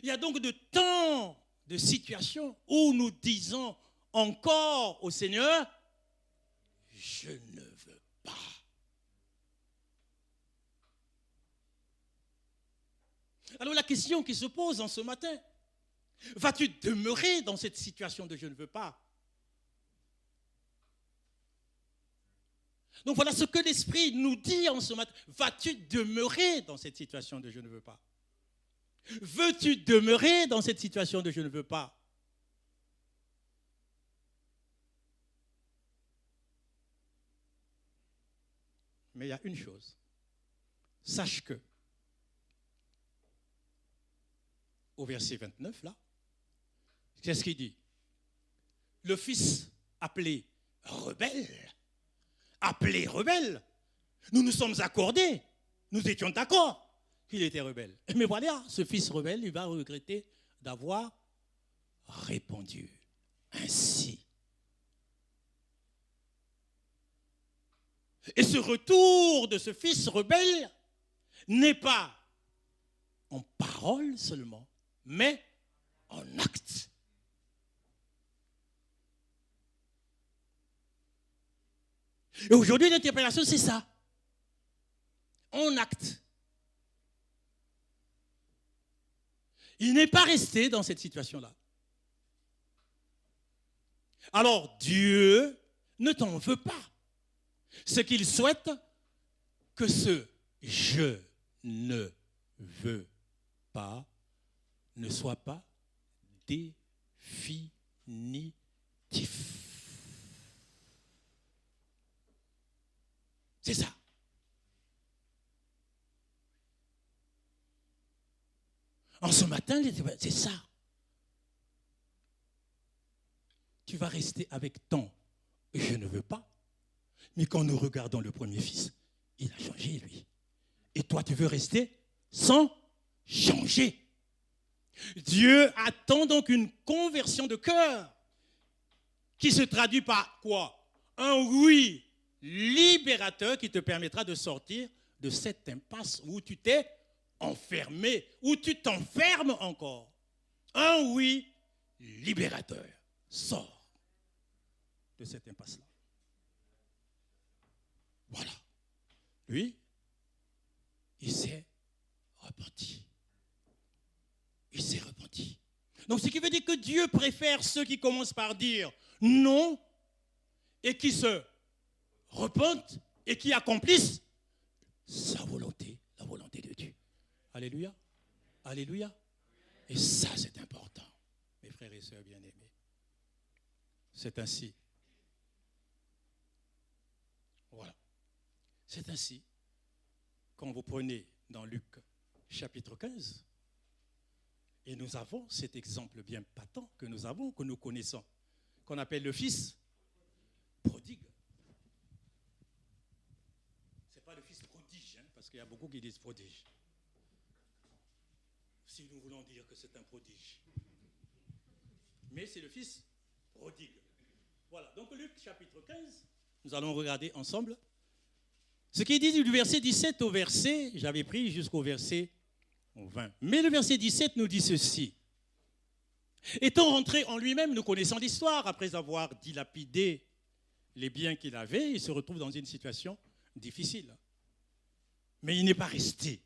Il y a donc de temps de situations où nous disons encore au Seigneur, je ne veux pas. Alors la question qui se pose en ce matin, vas-tu demeurer dans cette situation de je ne veux pas? Donc voilà ce que l'Esprit nous dit en ce matin. Vas-tu demeurer dans cette situation de je ne veux pas? Veux-tu demeurer dans cette situation de je ne veux pas? Mais il y a une chose. Sache que, au verset 29, là, qu'est-ce qu'il dit? Le fils appelé rebelle, nous nous sommes accordés, nous étions d'accord qu'il était rebelle. Mais voilà, ce fils rebelle, il va regretter d'avoir répondu ainsi. Et ce retour de ce fils rebelle n'est pas en parole seulement, mais en acte. Et aujourd'hui, l'interpellation, c'est ça. En acte. Il n'est pas resté dans cette situation-là. Alors, Dieu ne t'en veut pas. Ce qu'il souhaite, que ce « je ne veux pas » ne soit pas définitif. C'est ça. En ce matin, c'est ça. Tu vas rester avec ton « je ne veux pas ». Mais quand nous regardons le premier fils, il a changé, lui. Et toi, tu veux rester sans changer. Dieu attend donc une conversion de cœur qui se traduit par quoi? Un oui libérateur qui te permettra de sortir de cette impasse où tu t'es enfermé, où tu t'enfermes encore. Un oui libérateur. Sors de cette impasse-là. Voilà. Lui, il s'est repenti. Il s'est repenti. Donc, ce qui veut dire que Dieu préfère ceux qui commencent par dire non et qui se repentent et qui accomplissent sa volonté, la volonté de Dieu. Alléluia. Alléluia. Et ça, c'est important, mes frères et sœurs bien-aimés. C'est ainsi. Voilà. C'est ainsi, quand vous prenez dans Luc chapitre 15, et nous avons cet exemple bien patent que nous connaissons, qu'on appelle le fils prodigue. Ce n'est pas le fils prodige, hein, parce qu'il y a beaucoup qui disent prodige. Si nous voulons dire que c'est un prodige. Mais c'est le fils prodigue. Voilà, donc Luc chapitre 15, nous allons regarder ensemble. Ce qui est dit du verset 17 au verset, j'avais pris jusqu'au verset 20. Mais le verset 17 nous dit ceci. Étant rentré en lui-même, nous connaissons l'histoire, après avoir dilapidé les biens qu'il avait, il se retrouve dans une situation difficile. Mais il n'est pas resté.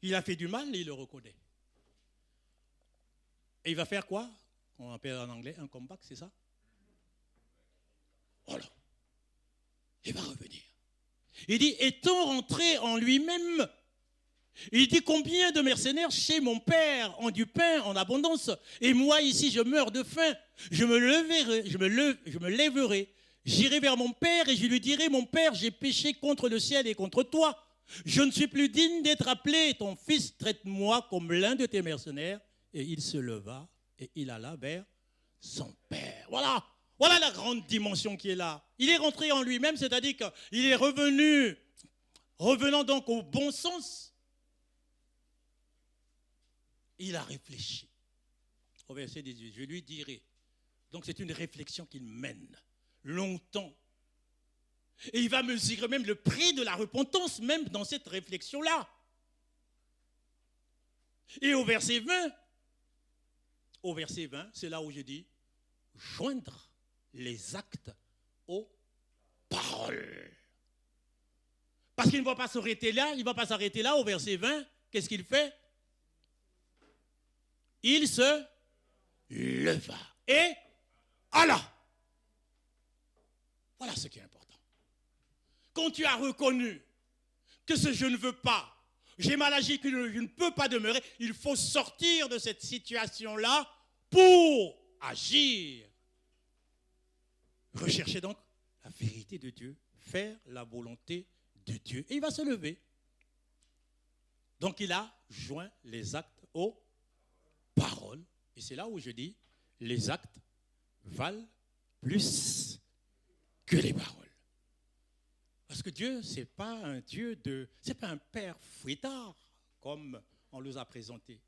Il a fait du mal et il le reconnaît. Et il va faire quoi? On appelle en anglais un comeback, c'est ça? Voilà. Il va revenir. Il dit, étant rentré en lui-même, il dit, combien de mercenaires chez mon père ont du pain en abondance, et moi ici je meurs de faim. Je me lèverai, j'irai vers mon père et je lui dirai, mon père, j'ai péché contre le ciel et contre toi. Je ne suis plus digne d'être appelé ton fils, traite-moi comme l'un de tes mercenaires. Et il se leva et il alla vers son père. Voilà. Voilà la grande dimension qui est là. Il est rentré en lui-même, c'est-à-dire qu'il est revenant donc au bon sens. Il a réfléchi. Au verset 18, je lui dirai. Donc c'est une réflexion qu'il mène longtemps. Et il va mesurer même le prix de la repentance, même dans cette réflexion-là. Et au verset 20, c'est là où je dis, joindre les actes aux paroles. Parce qu'il ne va pas s'arrêter là, au verset 20, qu'est-ce qu'il fait? Il se leva et alla. Voilà ce qui est important. Quand tu as reconnu que ce je ne veux pas, j'ai mal agi, que je ne peux pas demeurer, il faut sortir de cette situation-là pour agir. Recherchez donc la vérité de Dieu, faire la volonté de Dieu. Et il va se lever. Donc il a joint les actes aux paroles. Et c'est là où je dis, les actes valent plus que les paroles. Parce que Dieu, c'est pas un père fouettard, comme on nous a présenté.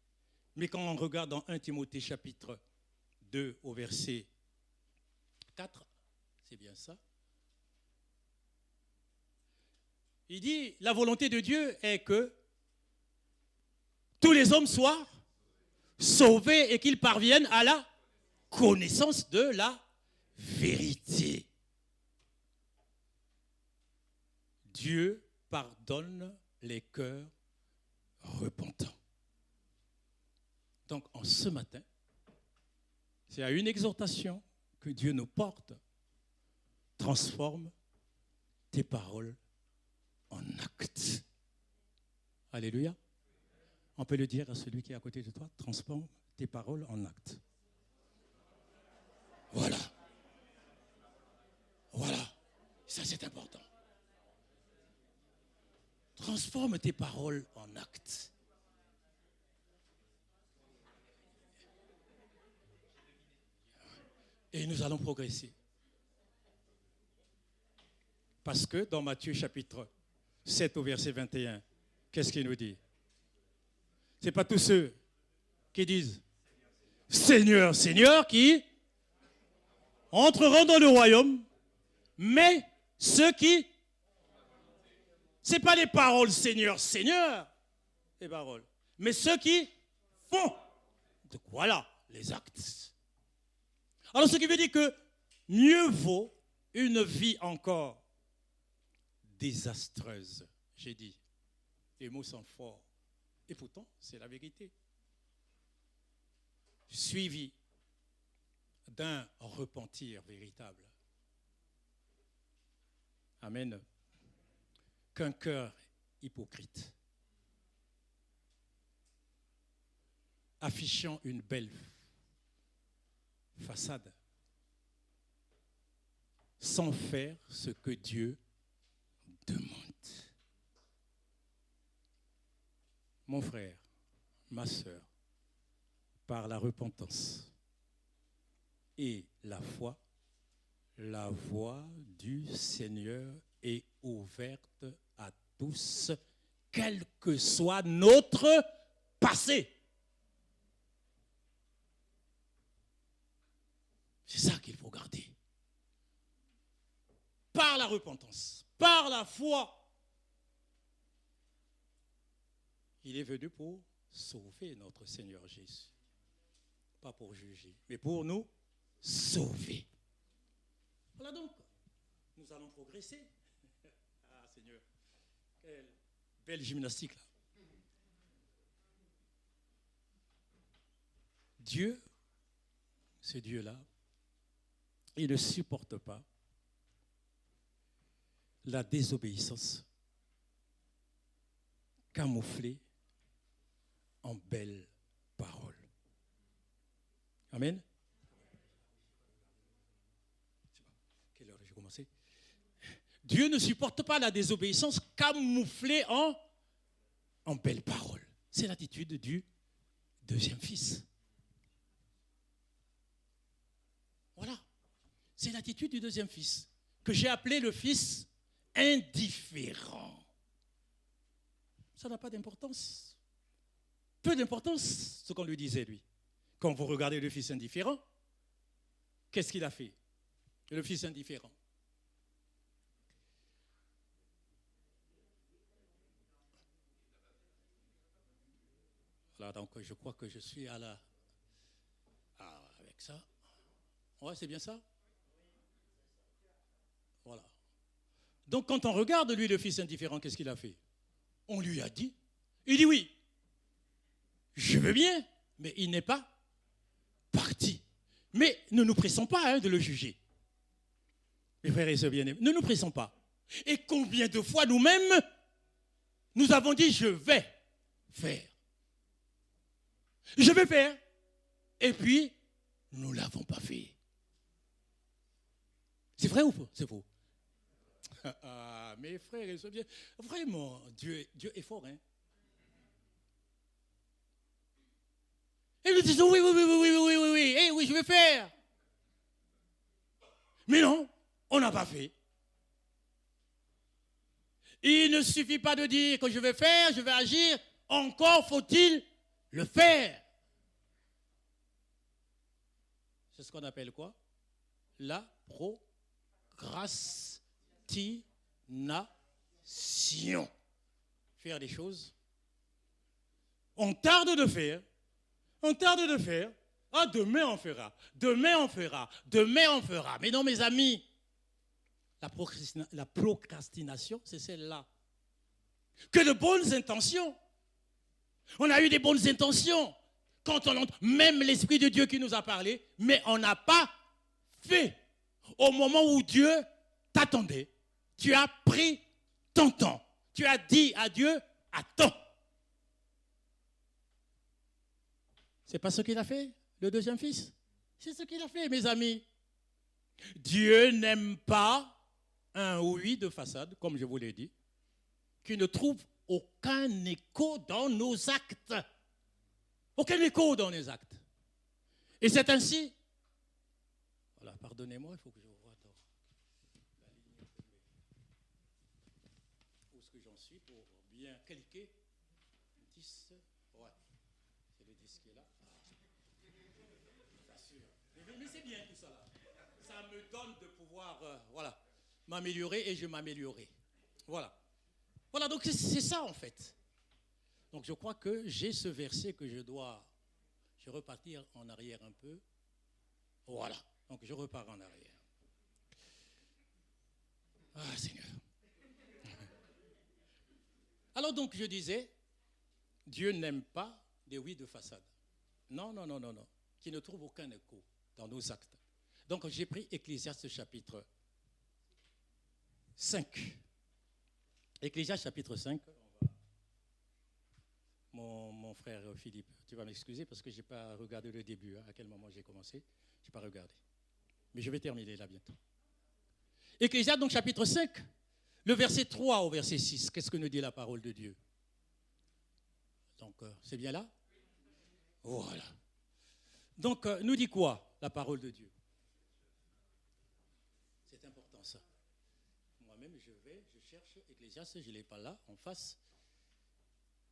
Mais quand on regarde dans 1 Timothée chapitre 2 au verset 4, c'est bien ça. Il dit, la volonté de Dieu est que tous les hommes soient sauvés et qu'ils parviennent à la connaissance de la vérité. Dieu pardonne les cœurs repentants. Donc, en ce matin, c'est à une exhortation que Dieu nous porte. Transforme tes paroles en actes. Alléluia. On peut le dire à celui qui est à côté de toi, transforme tes paroles en actes. Voilà. Voilà. Ça, c'est important. Transforme tes paroles en actes. Et nous allons progresser. Parce que dans Matthieu chapitre 7 au verset 21, qu'est-ce qu'il nous dit? Ce n'est pas tous ceux qui disent « Seigneur, Seigneur » qui entreront dans le royaume, mais ceux qui... Ce n'est pas les paroles « Seigneur, Seigneur » les paroles, mais ceux qui font. Donc voilà les actes. Alors ce qui veut dire que mieux vaut une vie encore désastreuse, j'ai dit. Les mots sont forts. Et pourtant, c'est la vérité. Suivi d'un repentir véritable. Amen. Qu'un cœur hypocrite, affichant une belle façade, sans faire ce que Dieu demande. Mon frère, ma sœur, par la repentance et la foi, la voie du Seigneur est ouverte à tous, quel que soit notre passé. C'est ça qu'il faut garder. Par la repentance, par la foi, il est venu pour sauver notre Seigneur Jésus. Pas pour juger, mais pour nous sauver. Voilà donc, nous allons progresser. Ah Seigneur, quelle belle gymnastique là. Dieu, ce Dieu-là, il ne supporte pas la désobéissance camouflée en belles paroles. Amen. Quelle heure j'ai commencé? Dieu ne supporte pas la désobéissance camouflée en belles paroles. C'est l'attitude du deuxième fils. Voilà. C'est l'attitude du deuxième fils, que j'ai appelé le fils indifférent. Ça n'a pas d'importance. Peu d'importance, ce qu'on lui disait, lui. Quand vous regardez le fils indifférent, qu'est-ce qu'il a fait? Le fils indifférent. Voilà, donc je crois que je suis à la... Ah, avec ça. Ouais, c'est bien ça? Voilà. Donc quand on regarde, lui, le fils indifférent, qu'est-ce qu'il a fait? On lui a dit. Il dit oui. Je veux bien, mais il n'est pas parti. Mais ne nous pressons pas de le juger. Mes frères et sœurs bien-aimés, ne nous pressons pas. Et combien de fois nous-mêmes, nous avons dit je vais faire. Je vais faire. Et puis, nous ne l'avons pas fait. C'est vrai ou faux? C'est faux. Ah, mes frères et sœurs bien, vraiment, Dieu est fort, hein? Et nous disons oui, oui, je vais faire. Mais non, on n'a pas fait. Il ne suffit pas de dire que je vais faire, je vais agir, encore faut-il le faire. C'est ce qu'on appelle quoi? La procrastination. Faire des choses. On tarde de faire. On tarde de faire. Ah, demain on fera. Demain on fera. Demain on fera. Mais non, mes amis, la procrastination, c'est celle-là. Que de bonnes intentions. On a eu des bonnes intentions. Quand on entend même l'Esprit de Dieu qui nous a parlé, mais on n'a pas fait. Au moment où Dieu t'attendait, tu as pris ton temps. Tu as dit à Dieu, attends. C'est pas ce qu'il a fait, le deuxième fils. C'est ce qu'il a fait, mes amis. Dieu n'aime pas un oui de façade, comme je vous l'ai dit, qui ne trouve aucun écho dans nos actes. Aucun écho dans les actes. Et c'est ainsi. Voilà, pardonnez-moi, il faut que je vois la ligne. Où est-ce que j'en suis pour bien cliquer? 10. Ouais. C'est le 10 qui est là. Bien sûr. Mais c'est bien tout ça là. Ça me donne de pouvoir voilà, m'améliorer et je m'améliorer. Voilà. Voilà, donc c'est ça en fait. Donc je crois que j'ai ce verset que je dois repartir en arrière un peu. Voilà, donc je repars en arrière. Ah Seigneur. Alors donc je disais, Dieu n'aime pas des oui de façade. Non, qui ne trouve aucun écho dans nos actes. Donc j'ai pris Ecclésiaste chapitre 5. Ecclésiaste chapitre 5. Mon frère Philippe, tu vas m'excuser parce que je n'ai pas regardé le début, à quel moment j'ai commencé. Je n'ai pas regardé. Mais je vais terminer là bientôt. Ecclésiaste, donc chapitre 5, le verset 3 au verset 6. Qu'est-ce que nous dit la parole de Dieu? Donc, c'est bien là? Voilà. Donc, nous dit quoi, la parole de Dieu? C'est important ça. Moi-même, je cherche Ecclésiaste, je ne l'ai pas là, en face.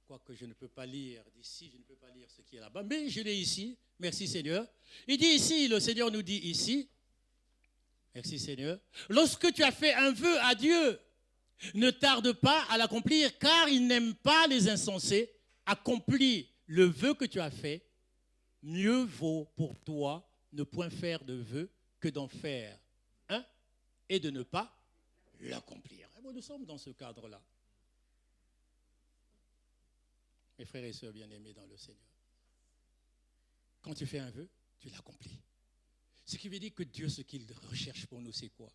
Quoique je ne peux pas lire d'ici, je ne peux pas lire ce qui est là-bas, mais je l'ai ici, merci Seigneur. Il dit ici, le Seigneur nous dit ici, merci Seigneur, lorsque tu as fait un vœu à Dieu, ne tarde pas à l'accomplir, car il n'aime pas les insensés. Accomplis le vœu que tu as fait, mieux vaut pour toi ne point faire de vœu que d'en faire un et de ne pas l'accomplir. Et bon, nous sommes dans ce cadre-là. Mes frères et sœurs bien-aimés dans le Seigneur. Quand tu fais un vœu, tu l'accomplis. Ce qui veut dire que Dieu, ce qu'il recherche pour nous, c'est quoi?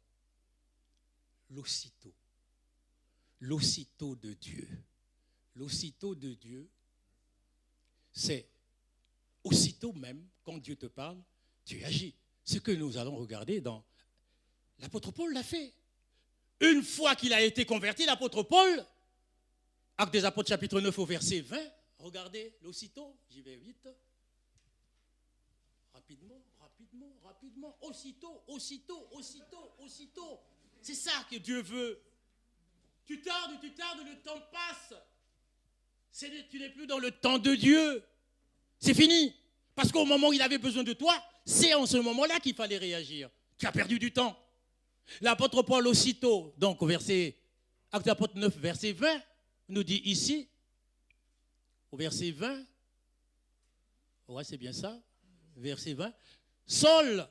L'aussitôt. L'aussitôt de Dieu. L'aussitôt de Dieu, c'est aussitôt même, quand Dieu te parle, tu agis. Ce que nous allons regarder dans... L'apôtre Paul l'a fait. Une fois qu'il a été converti, l'apôtre Paul... Actes des Apôtres, chapitre 9, au verset 20. Regardez, l'aussitôt, j'y vais vite. rapidement, aussitôt. C'est ça que Dieu veut. Tu tardes, le temps passe. Tu n'es plus dans le temps de Dieu. C'est fini. Parce qu'au moment où il avait besoin de toi, c'est en ce moment-là qu'il fallait réagir. Tu as perdu du temps. L'apôtre Paul aussitôt, donc au Actes des Apôtres 9, verset 20, nous dit ici, au verset 20, ouais, c'est bien ça, verset 20, Saul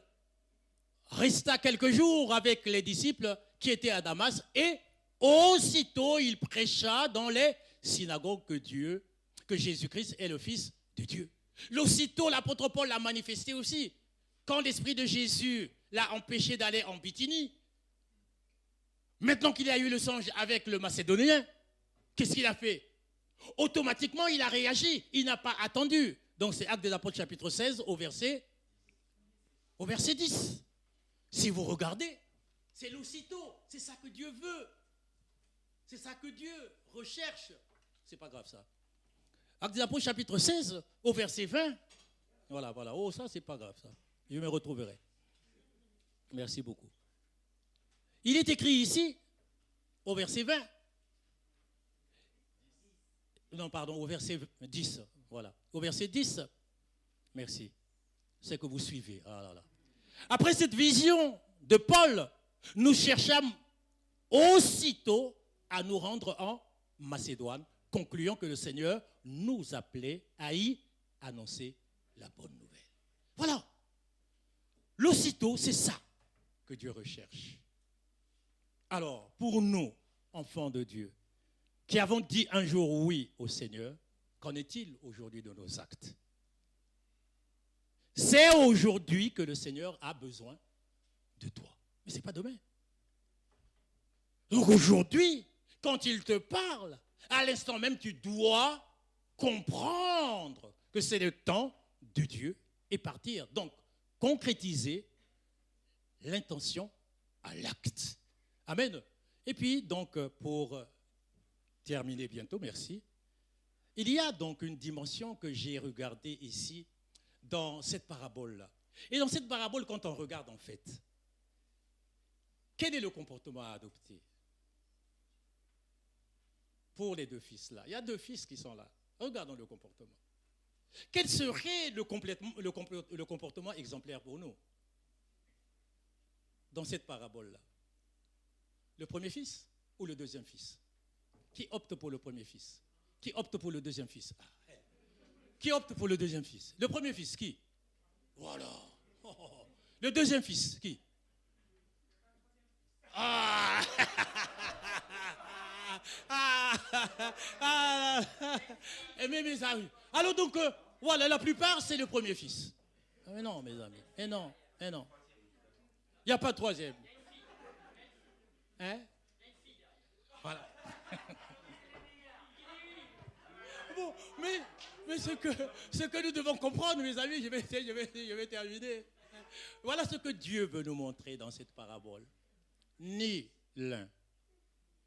resta quelques jours avec les disciples qui étaient à Damas et aussitôt il prêcha dans les synagogues que Jésus-Christ est le Fils de Dieu. L'aussitôt, l'apôtre Paul l'a manifesté aussi. Quand l'Esprit de Jésus l'a empêché d'aller en Bithynie, maintenant qu'il a eu le songe avec le Macédonien, qu'est-ce qu'il a fait? Automatiquement, il a réagi. Il n'a pas attendu. Donc, c'est Actes des Apôtres, chapitre 16, au verset 10. Si vous regardez, c'est l'aussitôt. C'est ça que Dieu veut. C'est ça que Dieu recherche. C'est pas grave, ça. Actes des Apôtres, chapitre 16, au verset 20. Voilà. Oh, ça, c'est pas grave, ça. Je me retrouverai. Merci beaucoup. Il est écrit ici, au verset 20. Non, pardon, au verset 10. Voilà. Au verset 10. Merci. C'est que vous suivez. Ah là là. Après cette vision de Paul, nous cherchâmes aussitôt à nous rendre en Macédoine, concluant que le Seigneur nous appelait à y annoncer la bonne nouvelle. Voilà. L'aussitôt, c'est ça que Dieu recherche. Alors, pour nous, enfants de Dieu, qui avons dit un jour oui au Seigneur, qu'en est-il aujourd'hui de nos actes? C'est aujourd'hui que le Seigneur a besoin de toi. Mais ce n'est pas demain. Donc aujourd'hui, quand il te parle, à l'instant même, tu dois comprendre que c'est le temps de Dieu et partir. Donc, concrétiser l'intention à l'acte. Amen. Et puis, donc, pour terminer bientôt, merci. Il y a donc une dimension que j'ai regardée ici dans cette parabole-là. Et dans cette parabole, quand on regarde en fait, quel est le comportement à adopter pour les deux fils-là? Il y a deux fils qui sont là. Regardons le comportement. Quel serait le comportement exemplaire pour nous dans cette parabole-là? Le premier fils ou le deuxième fils? Qui opte pour le premier fils? Qui opte pour le deuxième fils? Qui opte pour le deuxième fils? Le premier fils, qui? Voilà. Le deuxième fils, qui? Ah. Mais mes amis. Alors donc, voilà, la plupart, c'est le premier fils. Mais non, mes amis. Et non. Il n'y a pas de troisième. Hein? Voilà. Bon, mais ce que nous devons comprendre, mes amis, je vais terminer. Voilà ce que Dieu veut nous montrer dans cette parabole. Ni l'un,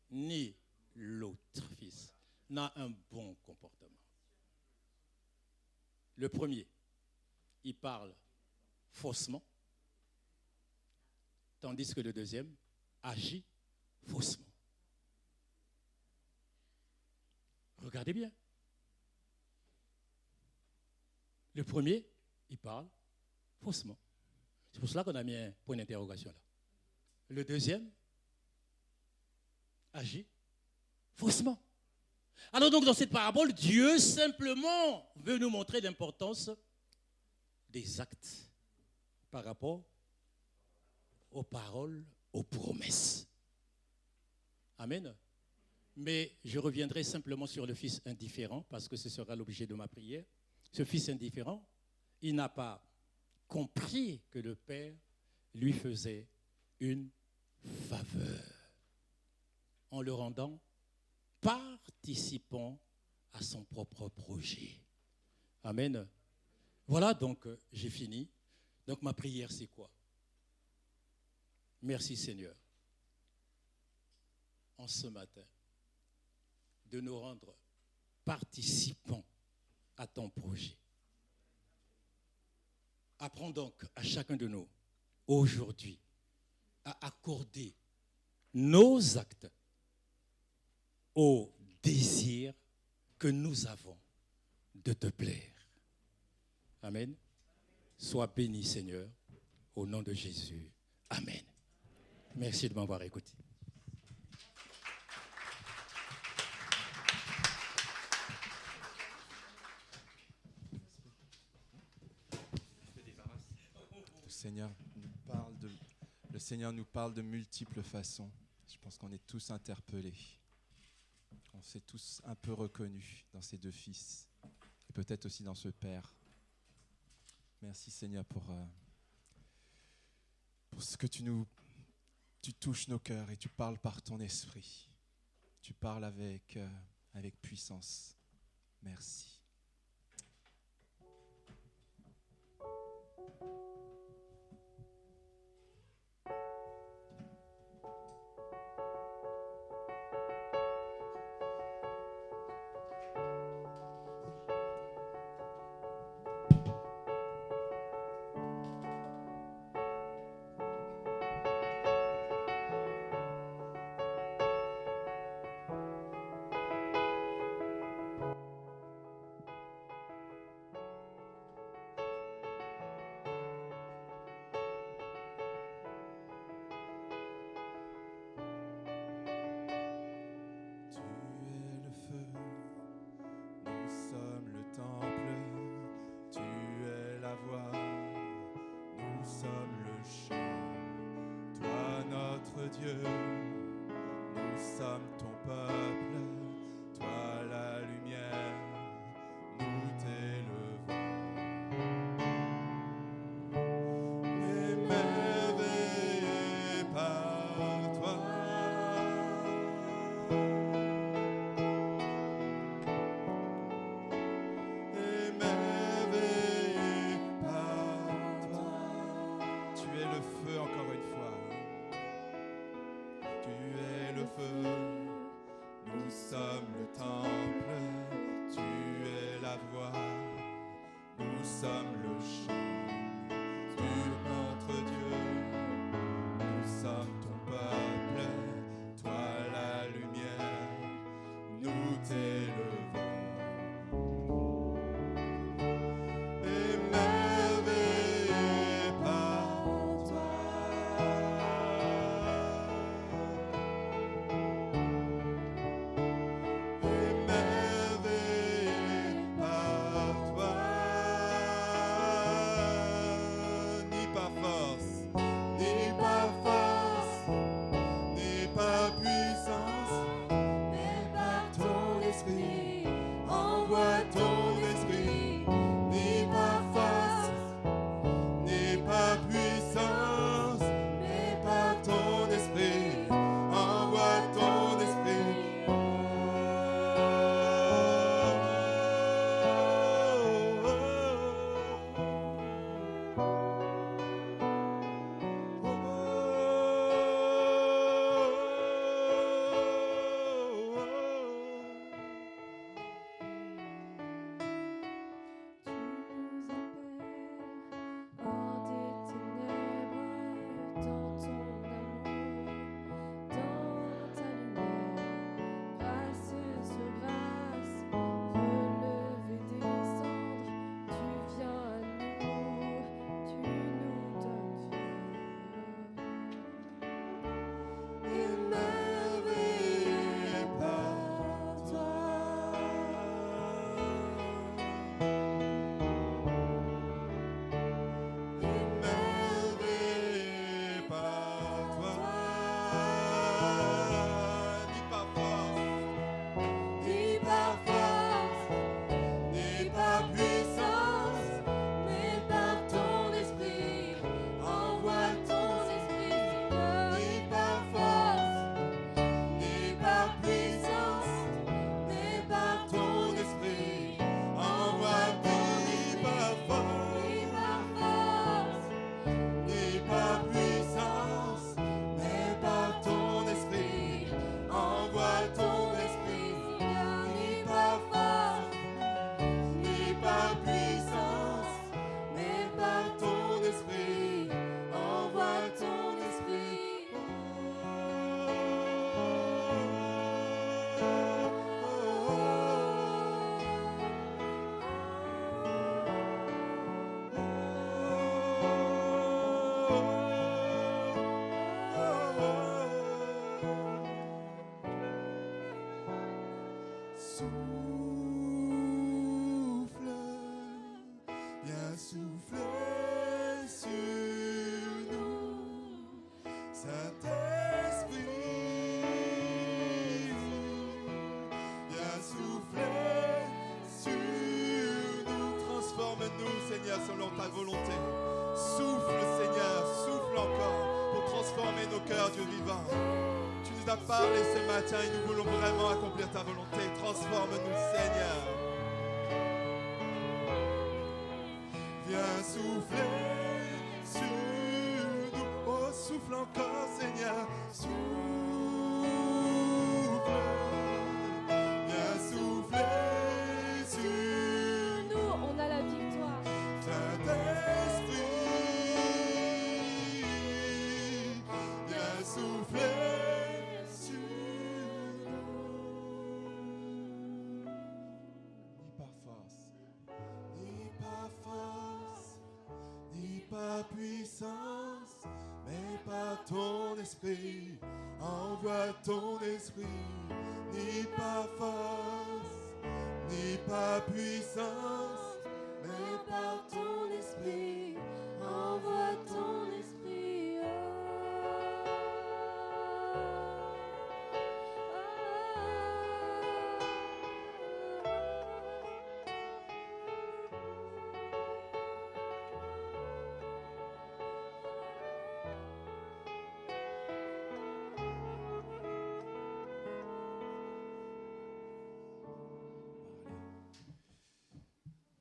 ni l'autre fils n'a un bon comportement. Le premier, il parle faussement, tandis que le deuxième agit faussement. Regardez bien. Le premier, il parle faussement. C'est pour cela qu'on a mis un point d'interrogation là. Le deuxième agit faussement. Alors donc dans cette parabole, Dieu simplement veut nous montrer l'importance des actes par rapport aux paroles, aux promesses. Amen. Mais je reviendrai simplement sur le fils indifférent parce que ce sera l'objet de ma prière. Ce fils indifférent, il n'a pas compris que le Père lui faisait une faveur en le rendant participant à son propre projet. Amen. Voilà, donc j'ai fini. Donc ma prière, c'est quoi? Merci Seigneur, en ce matin, de nous rendre participants à ton projet. Apprends donc à chacun de nous, aujourd'hui, à accorder nos actes au désir que nous avons de te plaire. Amen. Sois béni, Seigneur, au nom de Jésus. Amen. Merci de m'avoir écouté. Le Seigneur nous parle de multiples façons. Je pense qu'on est tous interpellés. On s'est tous un peu reconnus dans ces deux fils. Et peut-être aussi dans ce Père. Merci Seigneur pour ce que tu touches nos cœurs et tu parles par ton esprit. Tu parles avec puissance. Merci. Dieu, nous sommes ton peuple, toi la lumière, nous t'élevons. Émerveillés par toi, émerveillés par toi, tu es le feu encore une fois. Tu es le feu, nous sommes le temple, tu es la voix, nous sommes le chant. Tu es notre Dieu, nous sommes ton peuple, toi la lumière, nous t'élevons. Émerveillés par toi. Émerveillés par toi. parler ce matin et nous voulons vraiment accomplir ta volonté. Transforme-nous, Seigneur. Viens souffler sur nous. Oh, souffle encore, Seigneur. Souffle. Viens souffler sur Nous, on a la victoire. Saint-Esprit. Viens souffler sur nous. Ni par force, ni par force, ni par puissance, mais par ton esprit. Envoie ton esprit, ni par force, ni par puissance, mais par ton esprit. Envoie ton esprit.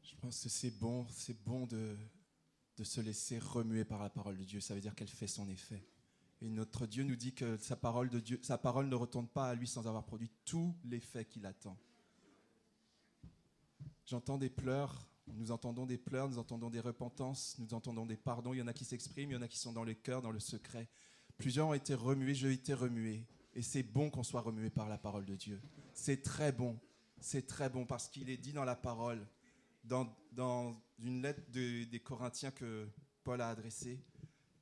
Je pense que c'est bon de se laisser remuer par la parole de Dieu. Ça veut dire qu'elle fait son effet. Et notre Dieu nous dit que sa parole ne retourne pas à lui sans avoir produit tout l'effet qu'il attend. J'entends des pleurs, nous entendons des pleurs, nous entendons des repentances, nous entendons des pardons. Il y en a qui s'expriment, il y en a qui sont dans le cœur, dans le secret. Plusieurs ont été remués, j'ai été remué. Et c'est bon qu'on soit remué par la parole de Dieu. C'est très bon parce qu'il est dit dans la parole, dans une lettre des Corinthiens que Paul a adressée,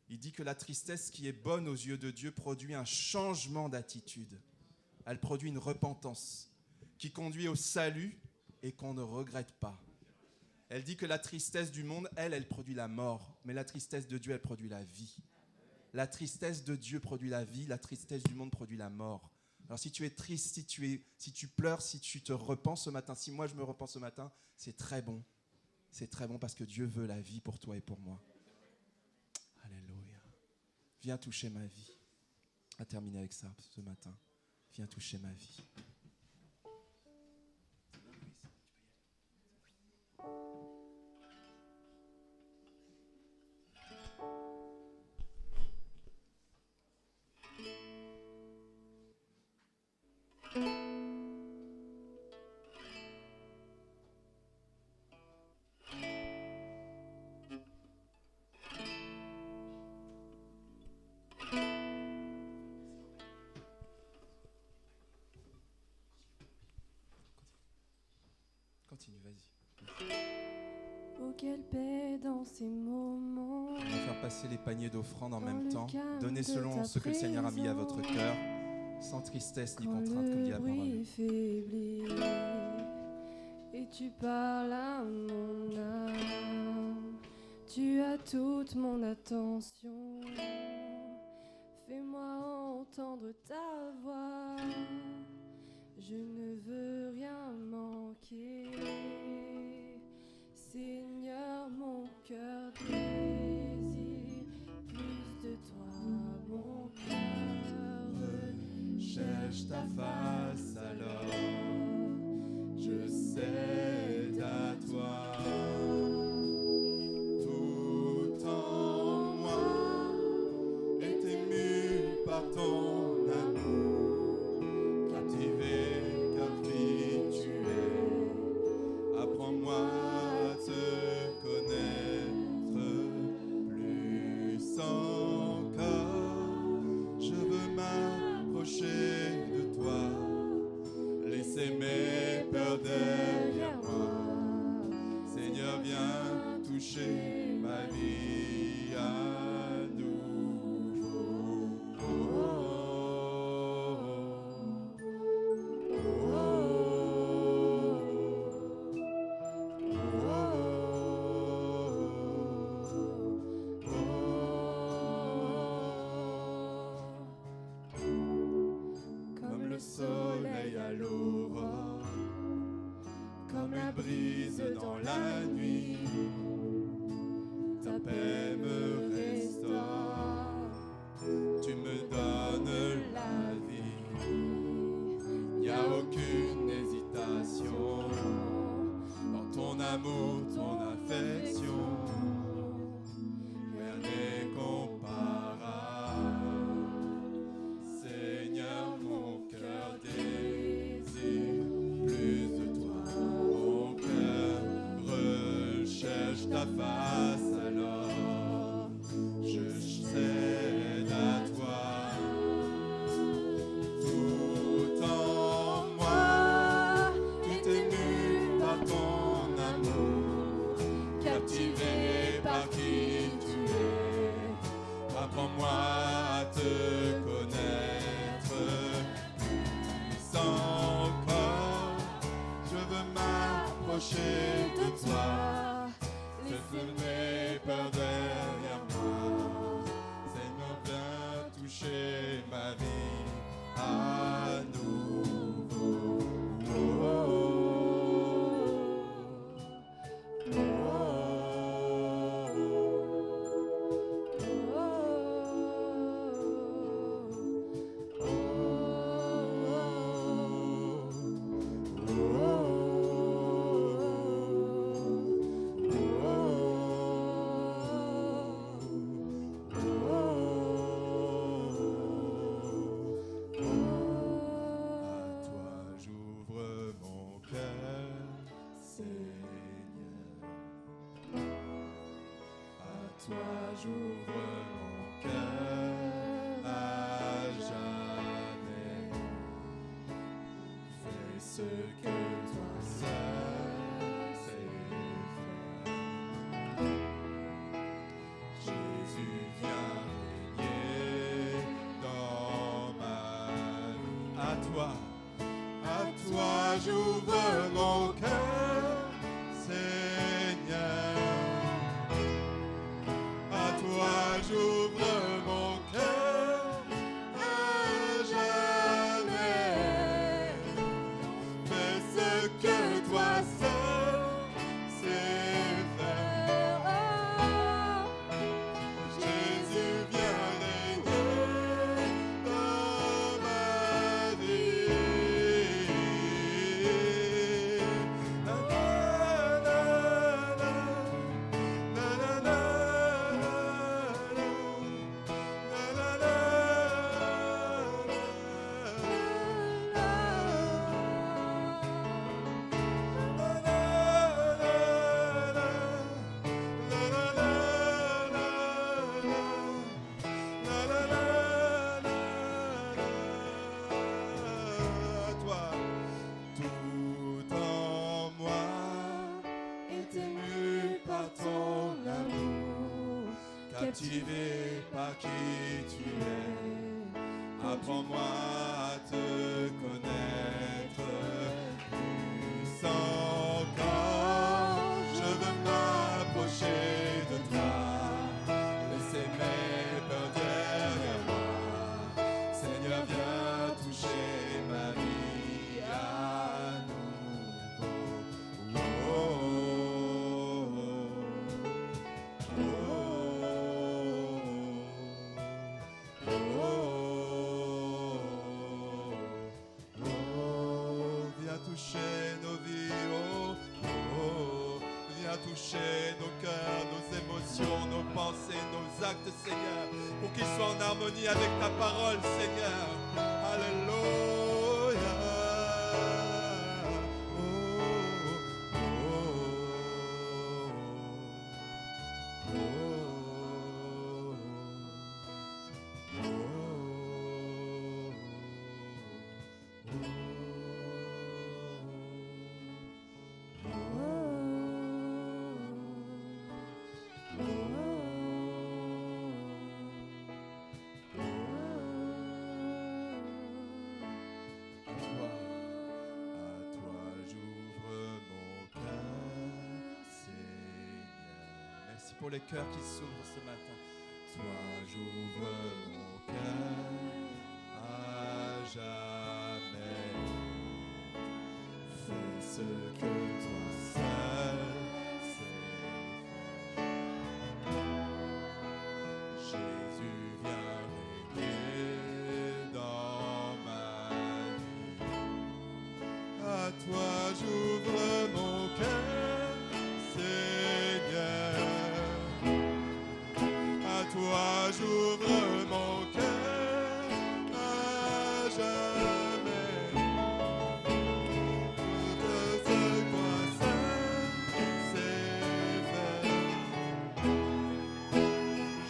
il dit que la tristesse qui est bonne aux yeux de Dieu produit un changement d'attitude. Elle produit une repentance qui conduit au salut et qu'on ne regrette pas. Elle dit que la tristesse du monde, elle produit la mort, mais la tristesse de Dieu, elle produit la vie. La tristesse de Dieu produit la vie, la tristesse du monde produit la mort. Alors si tu es triste, si tu pleures, si tu te repens ce matin, si moi je me repens ce matin, c'est très bon. C'est très bon parce que Dieu veut la vie pour toi et pour moi. Alléluia. Viens toucher ma vie. On va terminer avec ça ce matin. Viens toucher ma vie. Continue, vas-y. Oh, quelle paix dans ces moments. On va faire passer les paniers d'offrandes en Dans même le temps. calme Donnez de selon ta ce que le Seigneur a mis à votre présence. cœur, sans tristesse ni Quand contrainte, comme dit la le parole. bruit faiblit et tu parles à mon âme, tu as toute mon attention. Fais-moi entendre ta voix, je ne veux rien manquer. Seigneur, mon cœur désire plus de toi, mon cœur Cherche ta face alors, je cède à toi. Tout en moi est ému par ton amour. Captivé, car qui tu es. Apprends-moi à te connaître plus encore. Je veux m'approcher de toi, laisser mes peurs derrière moi. Seigneur, viens toucher ma vie à nouveau. Comme le soleil à l'aurore, comme la brise dans la nuit, ta paix me restaure, tu me donnes la vie. Apprends-moi à te connaître plus encore. Je veux m'approcher de toi. Laisse mes peurs derrière moi. Seigneur, viens toucher ma vie à nouveau. Oh, oh, oh, j'ouvre mon cœur à jamais. Fais ce que toi seul sais faire. Jésus, viens régner dans ma vie. À toi j'ouvre mon cœur, Seigneur. J'ouvre mon cœur à jamais. Fais ce que toi seul sais faire. Jésus, viens régner dans ma vie. Na, na, na, na, na, na, na. Tout en moi est ému par ton amour, captivé par qui tu es. Apprends-moi à te connaître plus encore. Je veux m'approcher de toi, laisser mes peurs derrière moi. Seigneur, viens toucher ma vie à nouveau. Oh, oh, oh, oh, oh, oh. Viens toucher nos vies, oh, oh, oh. Viens toucher nos cœurs, nos émotions, nos pensées, nos actes, Seigneur, pour qu'ils soient en harmonie avec ta parole, Seigneur. Alléluia. Oh, oh, oh, oh, pour les cœurs qui s'ouvrent ce matin. Toi, j'ouvre mon cœur à jamais. Fais ce que toi seul sais faire. Jésus, viens régner dans ma vie. À toi, j'ouvre mon cœur, Seigneur. Toi, j'ouvre mon cœur à jamais. Tout ce que toi seul sais faire.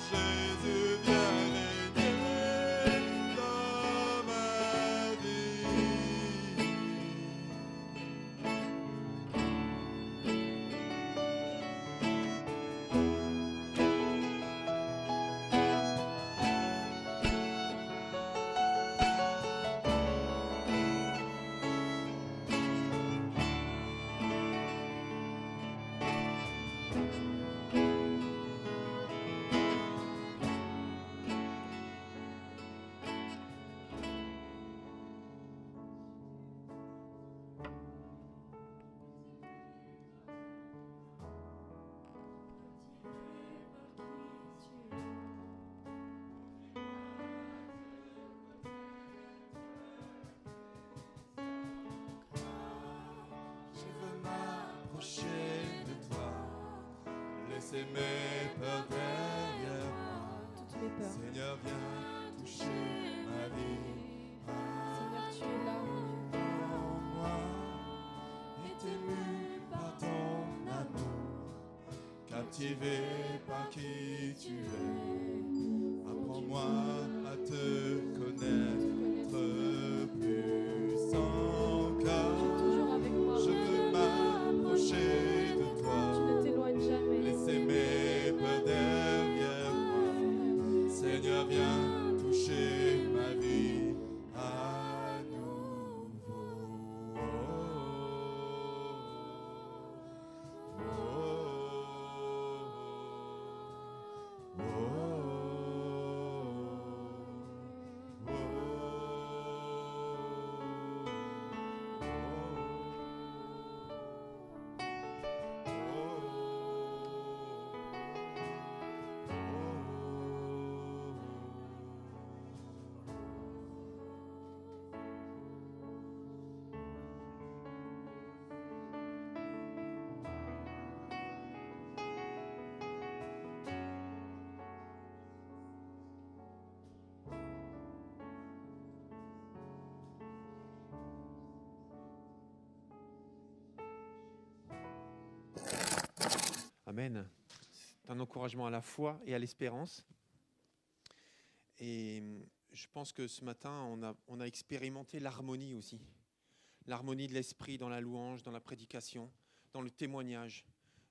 Jésus, viens régner dans ma vie. laissez mes peurs derrière moi. toutes mes peurs. Seigneur, viens toucher ma vie. Seigneur, tu es là. En moi est ému par ton amour, captivé par qui tu es. Apprends-moi à te connaître plus encore. Toujours avec moi. Je veux m'approcher de Tu toi. ne t'éloignes jamais. Laissez mes peurs derrière moi. Seigneur, viens toucher ma vie à nouveau. Amen. C'est un encouragement à la foi et à l'espérance. Et je pense que ce matin, on a expérimenté l'harmonie aussi. L'harmonie de l'esprit dans la louange, dans la prédication, dans le témoignage,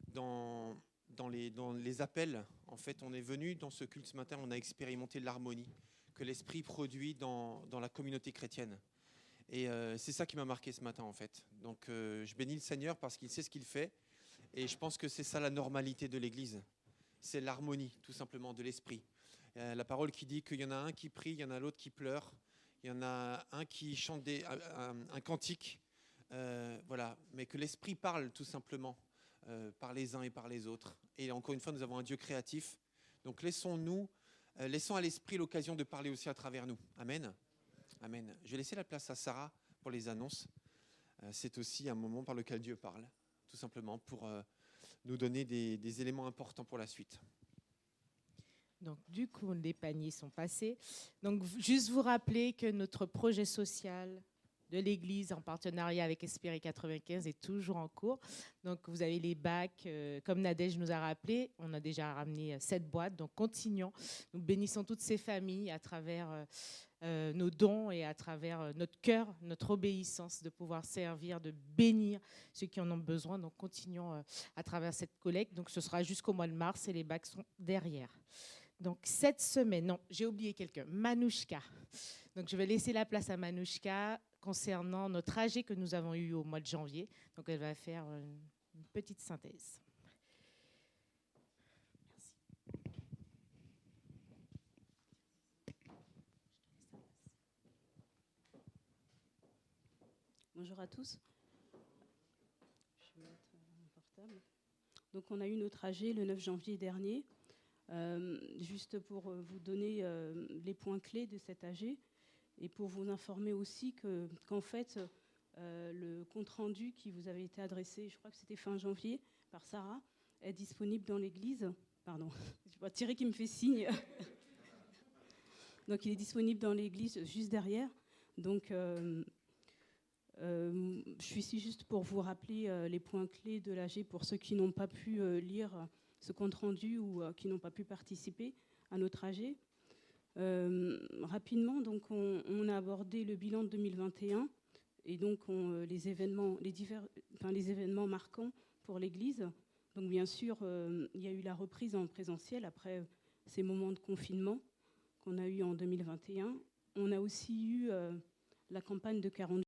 dans les appels. En fait, on est venu dans ce culte ce matin, on a expérimenté l'harmonie que l'esprit produit dans la communauté chrétienne. Et c'est ça qui m'a marqué ce matin, en fait. Donc, je bénis le Seigneur parce qu'il sait ce qu'il fait. Et je pense que c'est ça la normalité de l'Église. C'est l'harmonie, tout simplement, de l'esprit. La parole qui dit qu'il y en a un qui prie, il y en a l'autre qui pleure, il y en a un qui chante un cantique, voilà. Mais que l'esprit parle, tout simplement, par les uns et par les autres. Et encore une fois, nous avons un Dieu créatif. Donc laissons à l'esprit l'occasion de parler aussi à travers nous. Amen. Amen. Je vais laisser la place à Sarah pour les annonces. C'est aussi un moment par lequel Dieu parle, tout simplement, pour nous donner des éléments importants pour la suite. Donc, du coup, les paniers sont passés. Donc, juste vous rappeler que notre projet social de l'Église en partenariat avec Espéry 95 est toujours en cours. Donc, vous avez les bacs, comme Nadège nous a rappelé, on a déjà ramené 7 boîtes. Donc, continuons. Nous bénissons toutes ces familles à travers nos dons et à travers notre cœur, notre obéissance, de pouvoir servir, de bénir ceux qui en ont besoin. Donc, continuons à travers cette collecte. Donc, ce sera jusqu'au mois de mars et les bacs sont derrière. Donc, cette semaine, non, j'ai oublié quelqu'un, Manouchka. Donc, je vais laisser la place à Manouchka concernant notre AG que nous avons eu au mois de janvier. Donc, elle va faire une petite synthèse. Bonjour à tous. Je vais mettre mon portable. Donc, on a eu notre AG le 9 janvier dernier. Juste pour vous donner les points clés de cet AG et pour vous informer aussi qu'en fait, le compte-rendu qui vous avait été adressé, je crois que c'était fin janvier, par Sarah, est disponible dans l'église. Pardon, je vois Thierry qui me fait signe. Donc, il est disponible dans l'église juste derrière. Donc, je suis ici juste pour vous rappeler les points clés de l'AG pour ceux qui n'ont pas pu lire ce compte-rendu ou qui n'ont pas pu participer à notre AG. Rapidement, donc, on a abordé le bilan de 2021 et donc les événements marquants pour l'Église. Donc, bien sûr, il y a eu la reprise en présentiel après ces moments de confinement qu'on a eu en 2021. On a aussi eu la campagne de 40